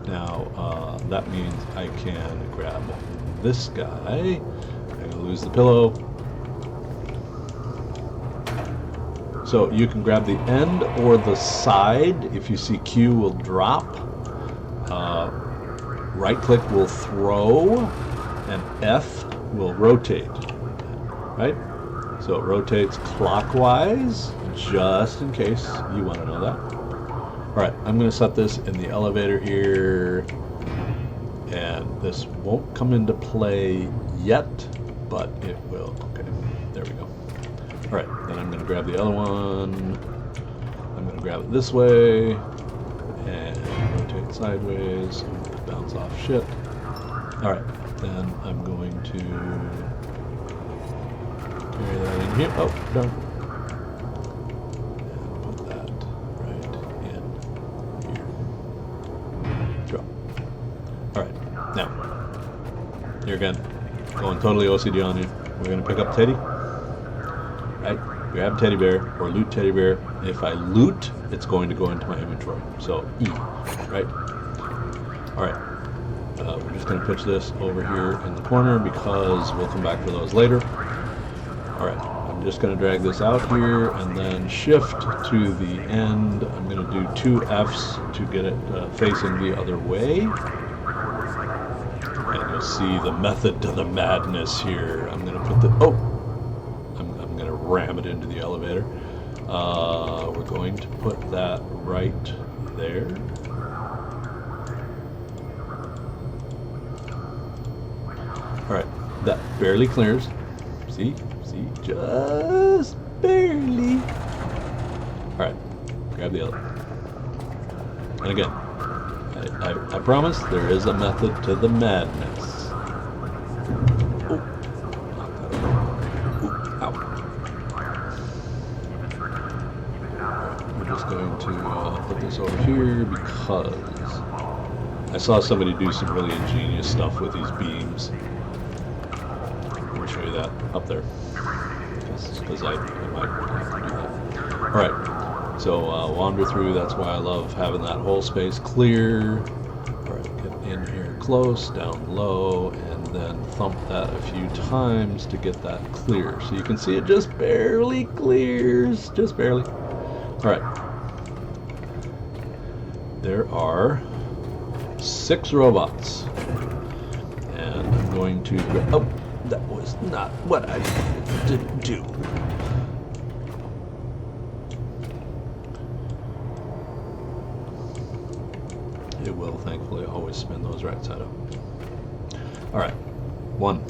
Now, that means I can grab this guy. I'm going to lose the pillow. So you can grab the end or the side. If you see Q will drop. Right click will throw, and F will rotate. Right? So it rotates clockwise, just in case you want to know that. Alright, I'm going to set this in the elevator here, and this won't come into play yet, but it will. Okay, there we go. Alright, then I'm going to grab the other one. I'm going to grab it this way, and rotate sideways, bounce off shit. Alright, then I'm going to carry that in here. Oh, done. And put that right in here. Drop. Alright, now, here again, going totally OCD on you. We're going to pick up Teddy. Right? Grab Teddy Bear or loot Teddy Bear. If I loot, it's going to go into my inventory. So E, right? Alright. We're just going to pitch this over here in the corner because we'll come back for those later. Alright, I'm just going to drag this out here and then shift to the end. I'm going to do 2 Fs to get it facing the other way. And you'll see the method to the madness here. I'm going to put the... Oh! I'm going to ram it into the elevator. We're going to put that right there. Alright, that barely clears. See, just barely. Alright, grab the other. And again, I promise there is a method to the madness. Oh, knock that over. Ooh, ow. We're just going to put this over here because I saw somebody do some really ingenious stuff with these beams. I'll show you that up there, because I might have to do that. Alright, so wander through. That's why I love having that whole space clear. Alright, get in here close, down low, and then thump that a few times to get that clear. So you can see it just barely clears, just barely. Alright, there are 6 robots, and I'm going to... Oh! That was not what I didn't do. It will, thankfully, always spin those right side up. Alright, 1.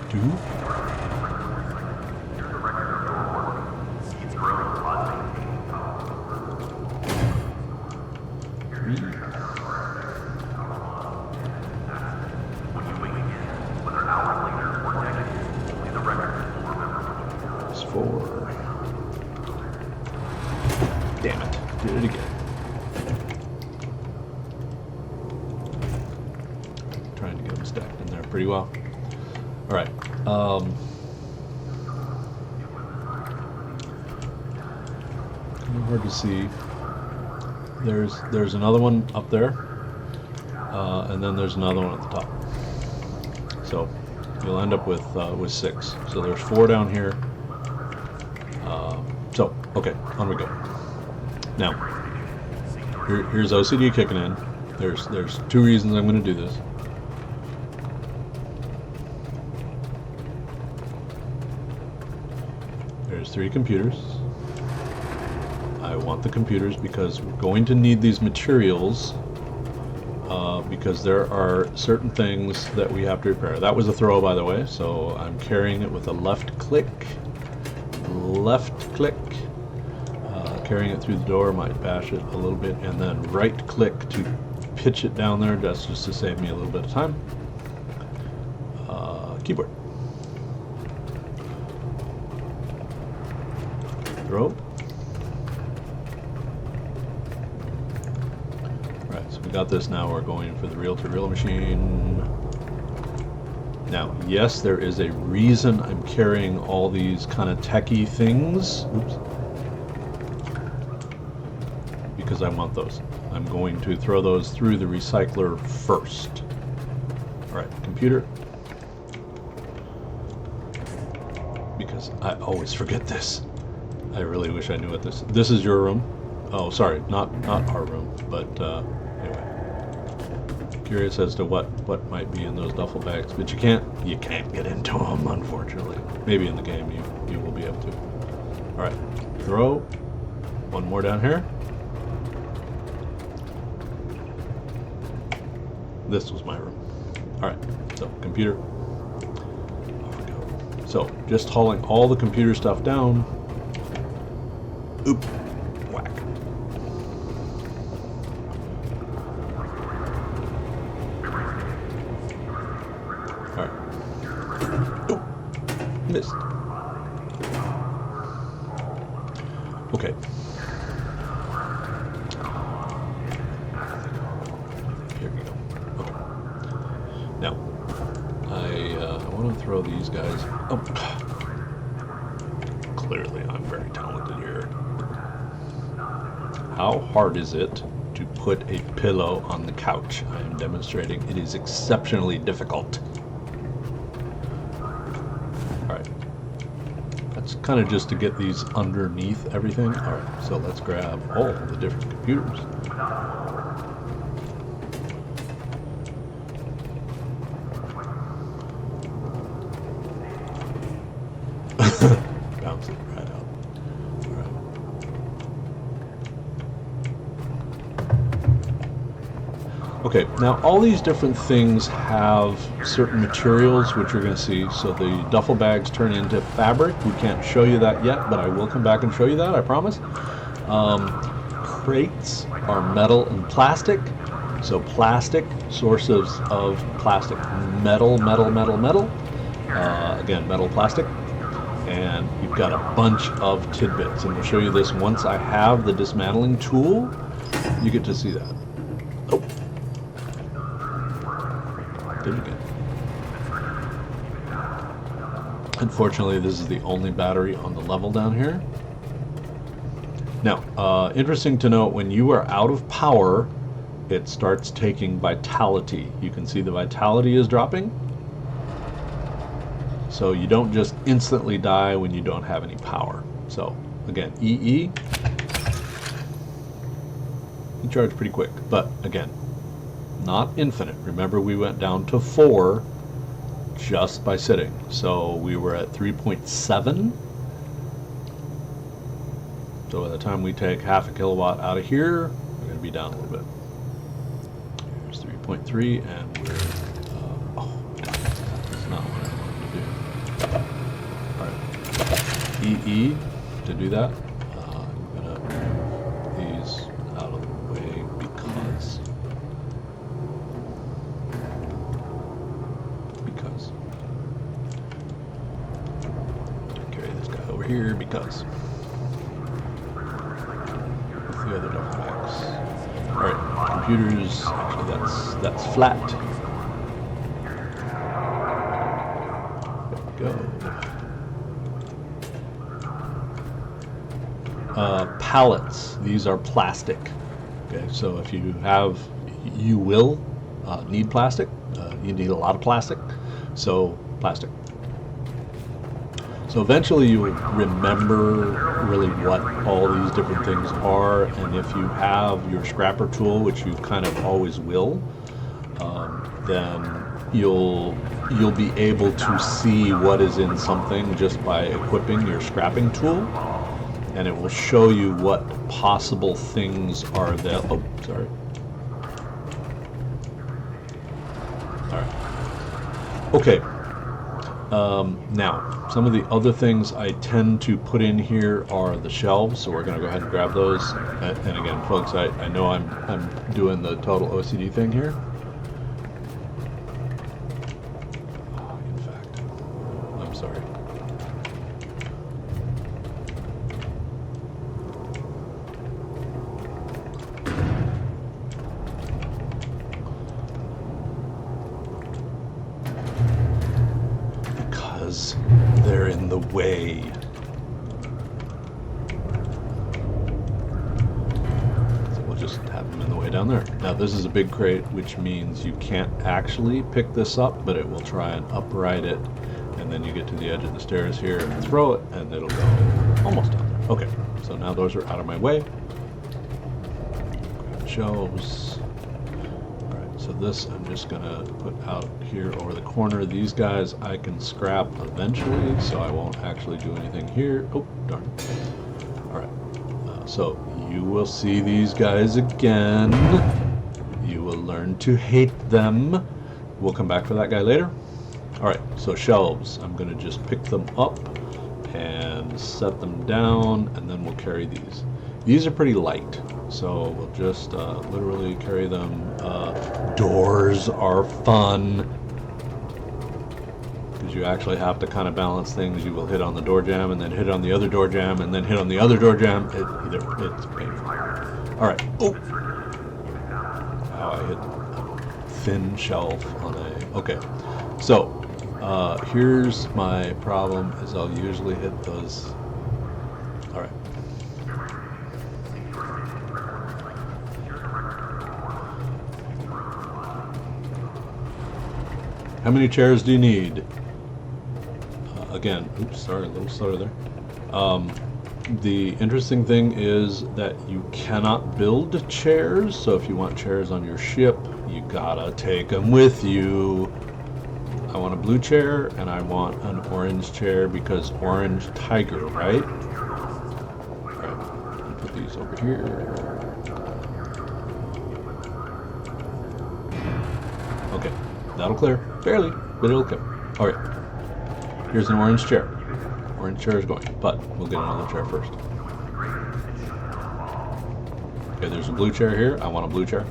Two. Damn it, did it again. Trying to get them stacked in there pretty well. Alright, hard to see. There's another one up there, and then there's another one at the top. So you'll end up with 6. So there's 4 down here. So okay, on we go. Now, here's OCD kicking in. There's 2 reasons I'm going to do this. There's 3 computers. I want the computers because we're going to need these materials because there are certain things that we have to repair. That was a throw, by the way, so I'm carrying it with a left click. Carrying it through the door might bash it a little bit, and then right click to pitch it down there. That's just to save me a little bit of time. Keyboard. Throw. Alright, so we got this now. We're going for the reel-to-reel machine. Now, yes, there is a reason I'm carrying all these kind of techie things. Oops. Because I want those. I'm going to throw those through the recycler first. All right, computer. Because I always forget this. I really wish I knew what this is your room. Oh, sorry, not our room, but anyway. Curious as to what might be in those duffel bags, but you can't get into them, unfortunately. Maybe in the game you will be able to. All right, throw one more down here. This was my room. All right, so computer. Off we go. So just hauling all the computer stuff down. Oop, whack. All right. Oop, missed. Okay. Here we go. Okay. Now, I want to throw these guys up. Clearly, I'm very talented here. How hard is it to put a pillow on the couch? I am demonstrating it is exceptionally difficult. Alright. That's kind of just to get these underneath everything. Alright, so let's grab all the different computers. Bounce it right out. Alright. Okay, now all these different things have certain materials which we're going to see. So the duffel bags turn into fabric. We can't show you that yet, but I will come back and show you that, I promise. Crates are metal and plastic. So plastic, sources of plastic. Metal. Again, metal, plastic. And you've got a bunch of tidbits. And we'll show you this once I have the dismantling tool. You get to see that. Oh. Did it again. Unfortunately, this is the only battery on the level down here. Now, interesting to note, when you are out of power, it starts taking vitality. You can see the vitality is dropping. So you don't just instantly die when you don't have any power. So, again, EE. You charge pretty quick, but again, not infinite. Remember, we went down to 4 just by sitting. So we were at 3.7. So by the time we take half a kilowatt out of here, we're going to be down a little bit. Here's 3.3, and we're, oh, that's not what I wanted to do. All right, EE to do that. I'm going to move these out of the way because carry this guy over here because with the other duffel bags. All right, computers. Actually, that's flat. There we go. Pallets. These are plastic. Okay, so if you have, you will need plastic. You need a lot of plastic. So plastic. So eventually you will remember really what all these different things are, and if you have your scrapper tool, which you kind of always will, then you'll be able to see what is in something just by equipping your scrapping tool, and it will show you what possible things are there. Oh, sorry. All right. Okay. Now, some of the other things I tend to put in here are the shelves, so we're going to go ahead and grab those. And again, folks, I know I'm doing the total OCD thing here. In fact, I'm sorry. They're in the way. Just have them in the way down there. Now this is a big crate, which means you can't actually pick this up, but it will try and upright it, and then you get to the edge of the stairs here and throw it, and it'll go almost down there. Okay, so now those are out of my way. Grab shelves. Alright, so this I'm just gonna put out here over the corner. These guys I can scrap eventually, so I won't actually do anything here. Oh, darn. Alright, so you will see these guys again. You will learn to hate them. We'll come back for that guy later. Alright, so shelves. I'm going to just pick them up and set them down, and then we'll carry these. These are pretty light, so we'll just literally carry them. Doors are fun, because you actually have to kind of balance things. You will hit on the door jamb, and then hit on the other door jamb, and then hit on the other door jamb. It's painful. Alright. Oh! How I hit a thin shelf on a... Okay. So, here's my problem, is I'll usually hit those... Alright. How many chairs do you need? Again, oops, sorry, a little slower there. The interesting thing is that you cannot build chairs, so if you want chairs on your ship, you gotta take them with you. I want a blue chair, and I want an orange chair, because orange tiger, right? Alright, I'll put these over here. Okay, that'll clear. Barely, but it'll clear. Alright. Here's an orange chair. Orange chair is going, but we'll get another chair first. Okay, there's a blue chair here. I want a blue chair.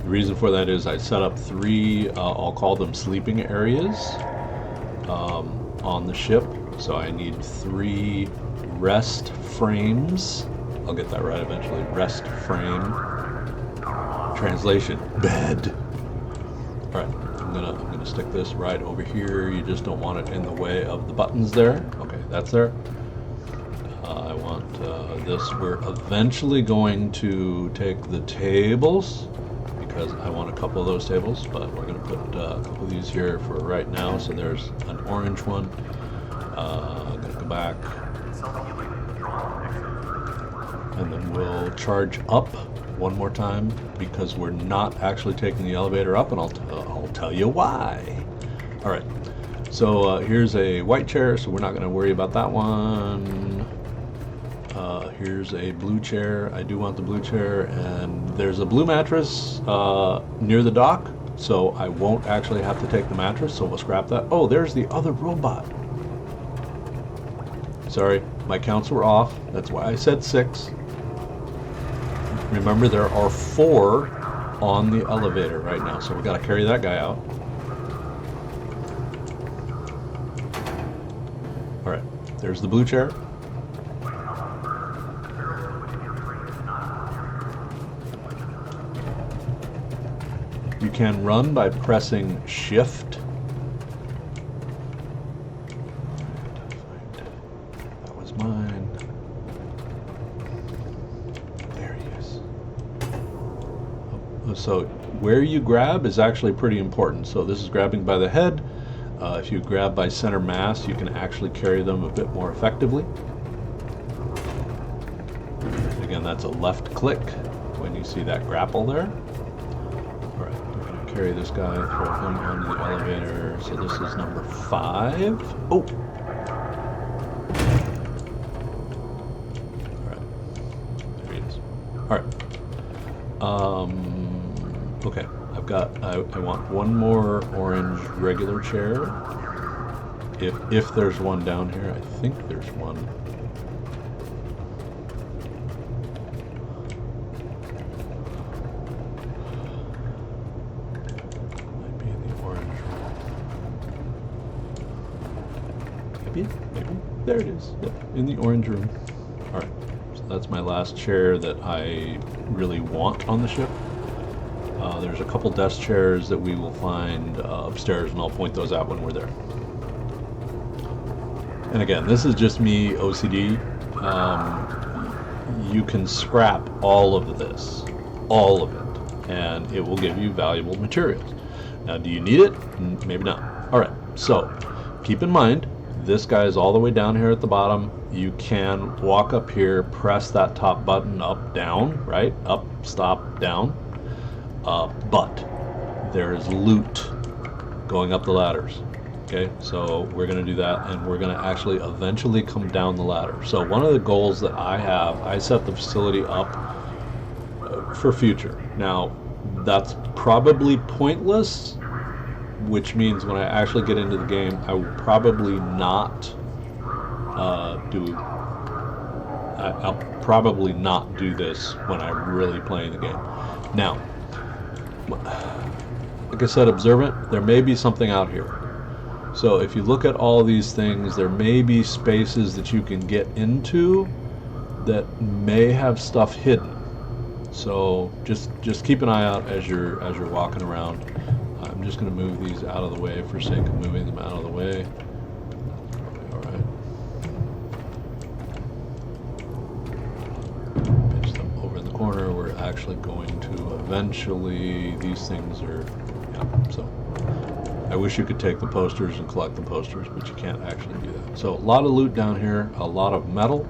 The reason for that is I set up 3, I'll call them sleeping areas on the ship. So I need 3 rest frames. I'll get that right eventually. Rest frame. Translation, bed. Alright. I'm gonna stick this right over here. You just don't want it in the way of the buttons there. Okay, that's there. I want this. We're eventually going to take the tables, because I want a couple of those tables, but we're gonna put a couple of these here for right now. So there's an orange one. I'm gonna go back, and then we'll charge up one more time, because we're not actually taking the elevator up, and I'll tell you why. Alright, so here's a white chair, so we're not going to worry about that one. Here's a blue chair. I do want the blue chair, and there's a blue mattress near the dock, so I won't actually have to take the mattress, so we'll scrap that. Oh, there's the other robot. Sorry, my counts were off. That's why I said 6. Remember, there are 4 on the elevator right now, so we got to carry that guy out. Alright, there's the blue chair. You can run by pressing shift. That was mine. There he is. So where you grab is actually pretty important. So this is grabbing by the head. If you grab by center mass, you can actually carry them a bit more effectively. Again, that's a left click when you see that grapple there. Alright, I'm going to carry this guy, throw him onto the elevator. So this is number 5. Oh! Alright, there he is. Alright. Okay, I want one more orange regular chair. If there's one down here, I think there's one. Might be in the orange room. Maybe. There it is. Yep, in the orange room. Alright, so that's my last chair that I really want on the ship. There's a couple desk chairs that we will find upstairs, and I'll point those out when we're there. and again, this is just me OCD. You can scrap all of this, all of it, and it will give you valuable materials. Now, do you need it? Maybe not. All right, so keep in mind, this guy is all the way down here at the bottom. You can walk up here, press that top button, up, down, right? Up, stop, down. But there is loot going up the ladders. Okay, so we're going to do that, and we're going to actually eventually come down the ladder. So one of the goals that I have, I set the facility up for future. Now, that's probably pointless, which means when I actually get into the game, I will probably not I'll probably not do this when I'm really playing the game. Now, like I said, observant, there may be something out here. So if you look at all these things, there may be spaces that you can get into that may have stuff hidden. So just keep an eye out as you're walking around. I'm just going to move these out of the way for sake of moving them out of the way. All right. Pitch them over in the corner. We're actually going to eventually, these things are, yeah, so. I wish you could take the posters and collect the posters, but you can't actually do that. So a lot of loot down here, a lot of metal,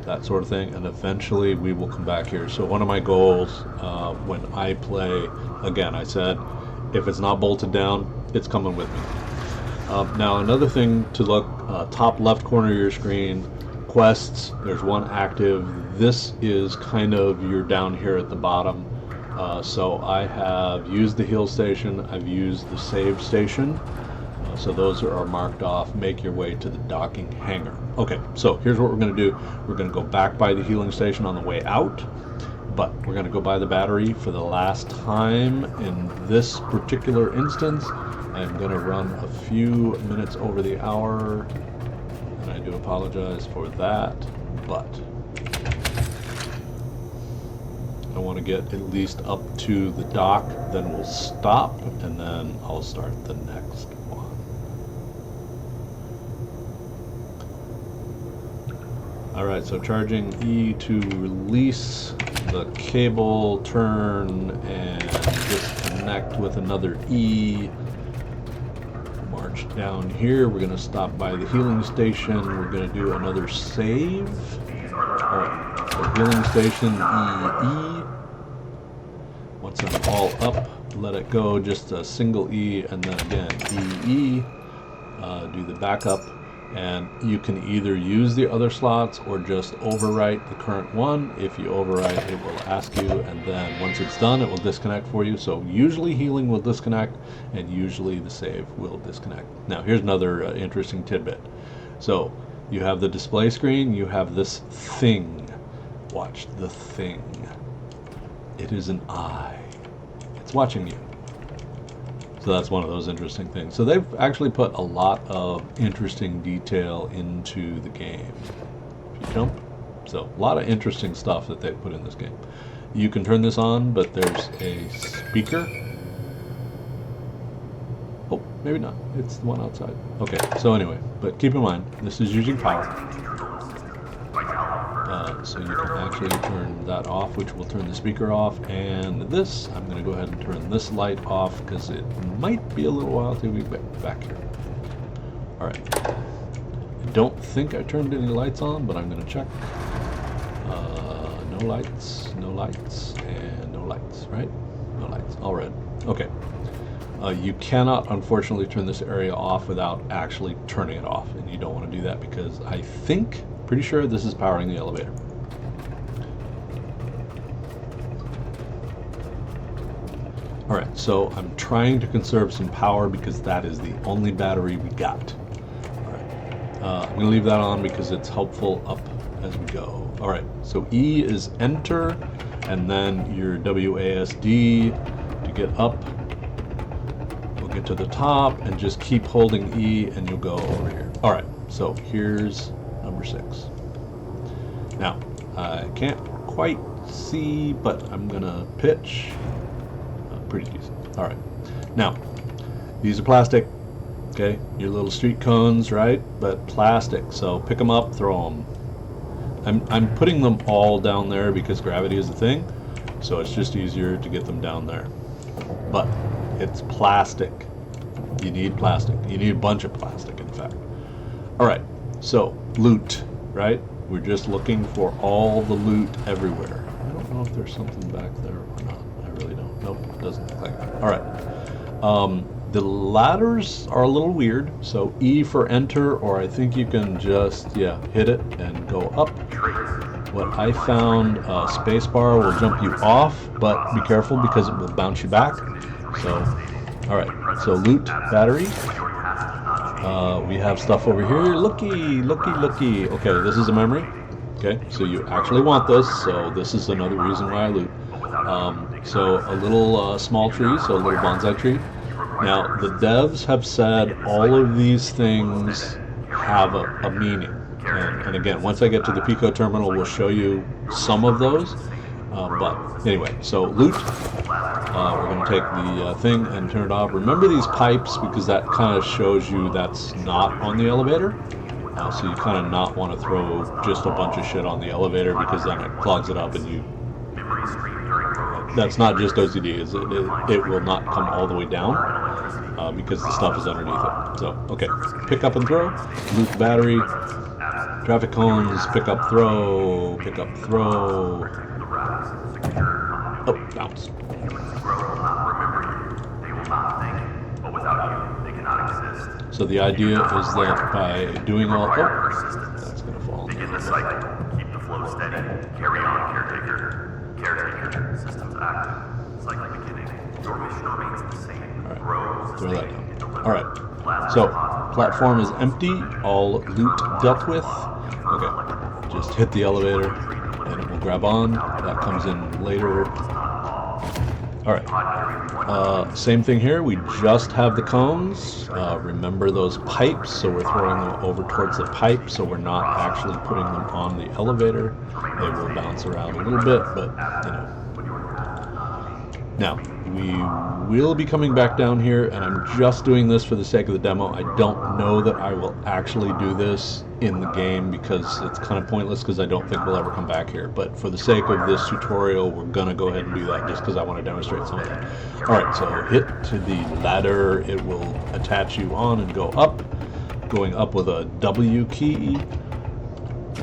that sort of thing, and eventually we will come back here. So one of my goals when I play, again, I said, if it's not bolted down, it's coming with me. Now another thing to look, top left corner of your screen, quests, there's one active. This is kind of, you're down here at the bottom. So I have used the heal station, I've used the save station, so those are marked off. Make your way to the docking hangar. Okay, so here's what we're going to do. We're going to go back by the healing station on the way out, but we're going to go by the battery for the last time. In this particular instance, I'm going to run a few minutes over the hour, and I do apologize for that, but I want to get at least up to the dock, then we'll stop, and then I'll start the next one. Alright, so charging E to release the cable, turn, and disconnect with another E. March down here, we're going to stop by the healing station, we're going to do another save. Alright, so healing station, E. Once it's all up, let it go, just a single E, and then again, EE, do the backup, and you can either use the other slots or just overwrite the current one. If you overwrite, it will ask you, and then once it's done, it will disconnect for you. So usually healing will disconnect, and usually the save will disconnect. Now here's another interesting tidbit. So you have the display screen, you have this thing. Watch the thing. It is an eye. It's watching you. So that's one of those interesting things. So they've actually put a lot of interesting detail into the game. If you jump. So a lot of interesting stuff that they've put in this game. You can turn this on, but there's a speaker. Oh, maybe not. It's the one outside. Okay, so anyway, but keep in mind, this is using power. So you can actually turn that off, which will turn the speaker off, and this, I'm going to go ahead and turn this light off because it might be a little while till we get back here. Alright, I don't think I turned any lights on, but I'm going to check. No lights, and no lights, right? No lights, all red. Okay. You cannot, unfortunately, turn this area off without actually turning it off, and you don't want to do that because I think, pretty sure this is powering the elevator. Alright, so I'm trying to conserve some power because that is the only battery we got. Alright, I'm going to leave that on because it's helpful up as we go. Alright, so E is enter, and then your WASD to get up. We'll get to the top and just keep holding E and you'll go over here. Alright, so here's number 6. Now, I can't quite see, but I'm going to pitch. Pretty decent. Alright. Now, these are plastic. Okay, your little street cones, right? But plastic, so pick them up, throw them. I'm putting them all down there because gravity is a thing, so it's just easier to get them down there. But it's plastic. You need plastic. You need a bunch of plastic, in fact. All right, so loot, right? We're just looking for all the loot everywhere. I don't know if there's something back there or not. I really don't. Nope, doesn't look like it. All right. The ladders are a little weird, so E for enter, or I think you can just, hit it and go up. What I found, spacebar will jump you off, but be careful because it will bounce you back. So, all right, so loot, battery. We have stuff over here. Looky. Okay, this is a memory. Okay, so you actually want this, so this is another reason why I loot. So a little small tree, so a little bonsai tree. Now, the devs have said all of these things have a meaning. And again, once I get to the Pico terminal, we'll show you some of those. But anyway, so loot. We're going to take the thing and turn it off. Remember these pipes, because that kind of shows you that's not on the elevator. So you kind of not want to throw just a bunch of shit on the elevator, because then it clogs it up and you... That's not just OCD, it will not come all the way down because the stuff is underneath it. So, okay, pick up and throw, loot the battery, traffic cones, pick up, throw, oh, bounce. So the idea is that by doing all, that's going to fall. Begin the cycle, keep the flow steady, carry on, caretaker. Caretaker, systems active. Cycle beginning. Your mission remains the same. Alright, throw that down. Alright, so platform is empty, all loot dealt with. Okay, just hit the elevator and it will grab on. That comes in later. Alright, same thing here. We just have the cones. Remember those pipes, so we're throwing them over towards the pipe, so we're not actually putting them on the elevator. They will bounce around a little bit, but you know. Now, we will be coming back down here, and I'm just doing this for the sake of the demo. I don't know that I will actually do this in the game because it's kind of pointless, because I don't think we'll ever come back here. But for the sake of this tutorial, we're going to go ahead and do that just because I want to demonstrate some of that. Alright, so hit to the ladder. It will attach you on and go up, going up with a W key.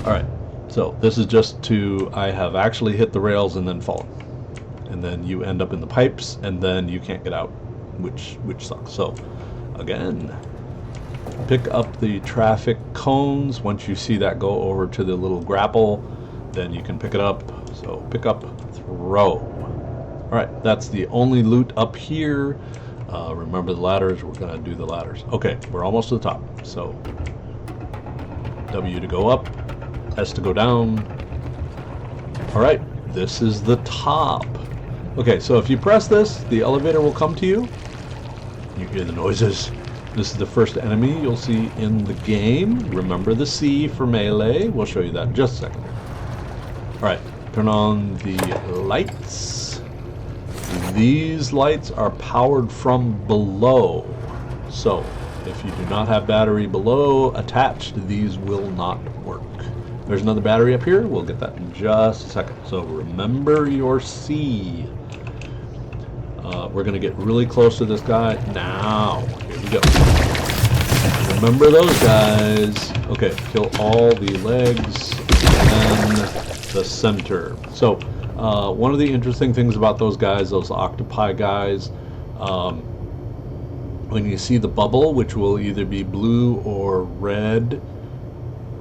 Alright, so this is just to, I have actually hit the rails and then fallen. And then you end up in the pipes, and then you can't get out, which sucks. So, again, pick up the traffic cones. Once you see that go over to the little grapple, then you can pick it up. So, pick up, throw. Alright, that's the only loot up here. Remember the ladders, we're going to do the ladders. Okay, we're almost to the top. So, W to go up, S to go down. Alright, this is the top. Okay, so if you press this, the elevator will come to you. You hear the noises. This is the first enemy you'll see in the game. Remember the C for melee. We'll show you that in just a second. Alright, turn on the lights. These lights are powered from below. So, if you do not have battery below attached, these will not work. There's another battery up here. We'll get that in just a second. So remember your C. We're going to get really close to this guy. Now, here we go. Remember those guys. Okay, kill all the legs and the center. So one of the interesting things about those guys, those octopi guys, when you see the bubble, which will either be blue or red,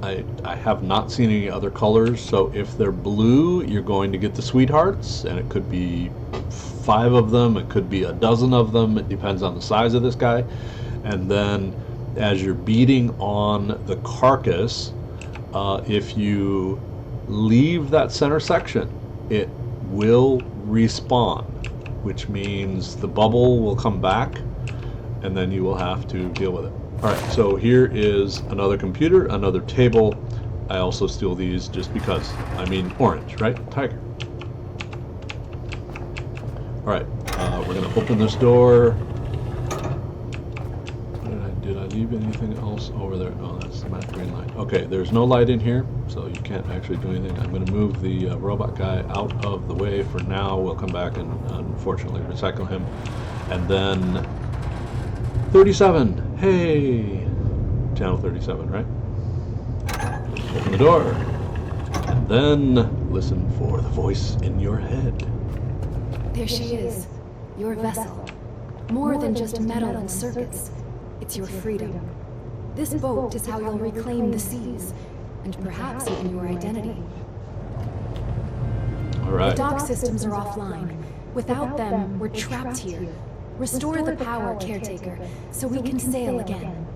I have not seen any other colors, so if they're blue, you're going to get the sweethearts, and it could be 5 of them, it could be a dozen of them, it depends on the size of this guy. And then as you're beating on the carcass, if you leave that center section, it will respawn, which means the bubble will come back, and then you will have to deal with it. Alright, so here is another computer, another table. I also steal these just because. I mean orange, right? Tiger. Alright, we're going to open this door. Did I leave anything else over there? Oh, that's the matte green light. Okay, there's no light in here, so you can't actually do anything. I'm going to move the robot guy out of the way for now. We'll come back and unfortunately recycle him. And then 37. Hey, channel 37, right? Open the door. And then listen for the voice in your head. There she is, your vessel. More than just metal and circuits. It's your freedom. This boat is how you'll reclaim the seas, and perhaps even your identity. All right. The dock systems are offline. Without them, we're trapped here. Restore the power, Caretaker, so we can sail again.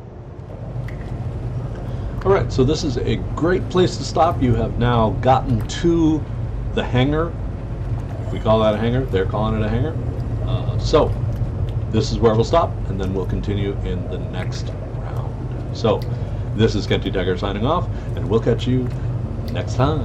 All right, so this is a great place to stop. You have now gotten to the hangar. If we call that a hangar, they're calling it a hangar. So this is where we'll stop, and then we'll continue in the next round. So this is Kenty Dagger signing off, and we'll catch you next time.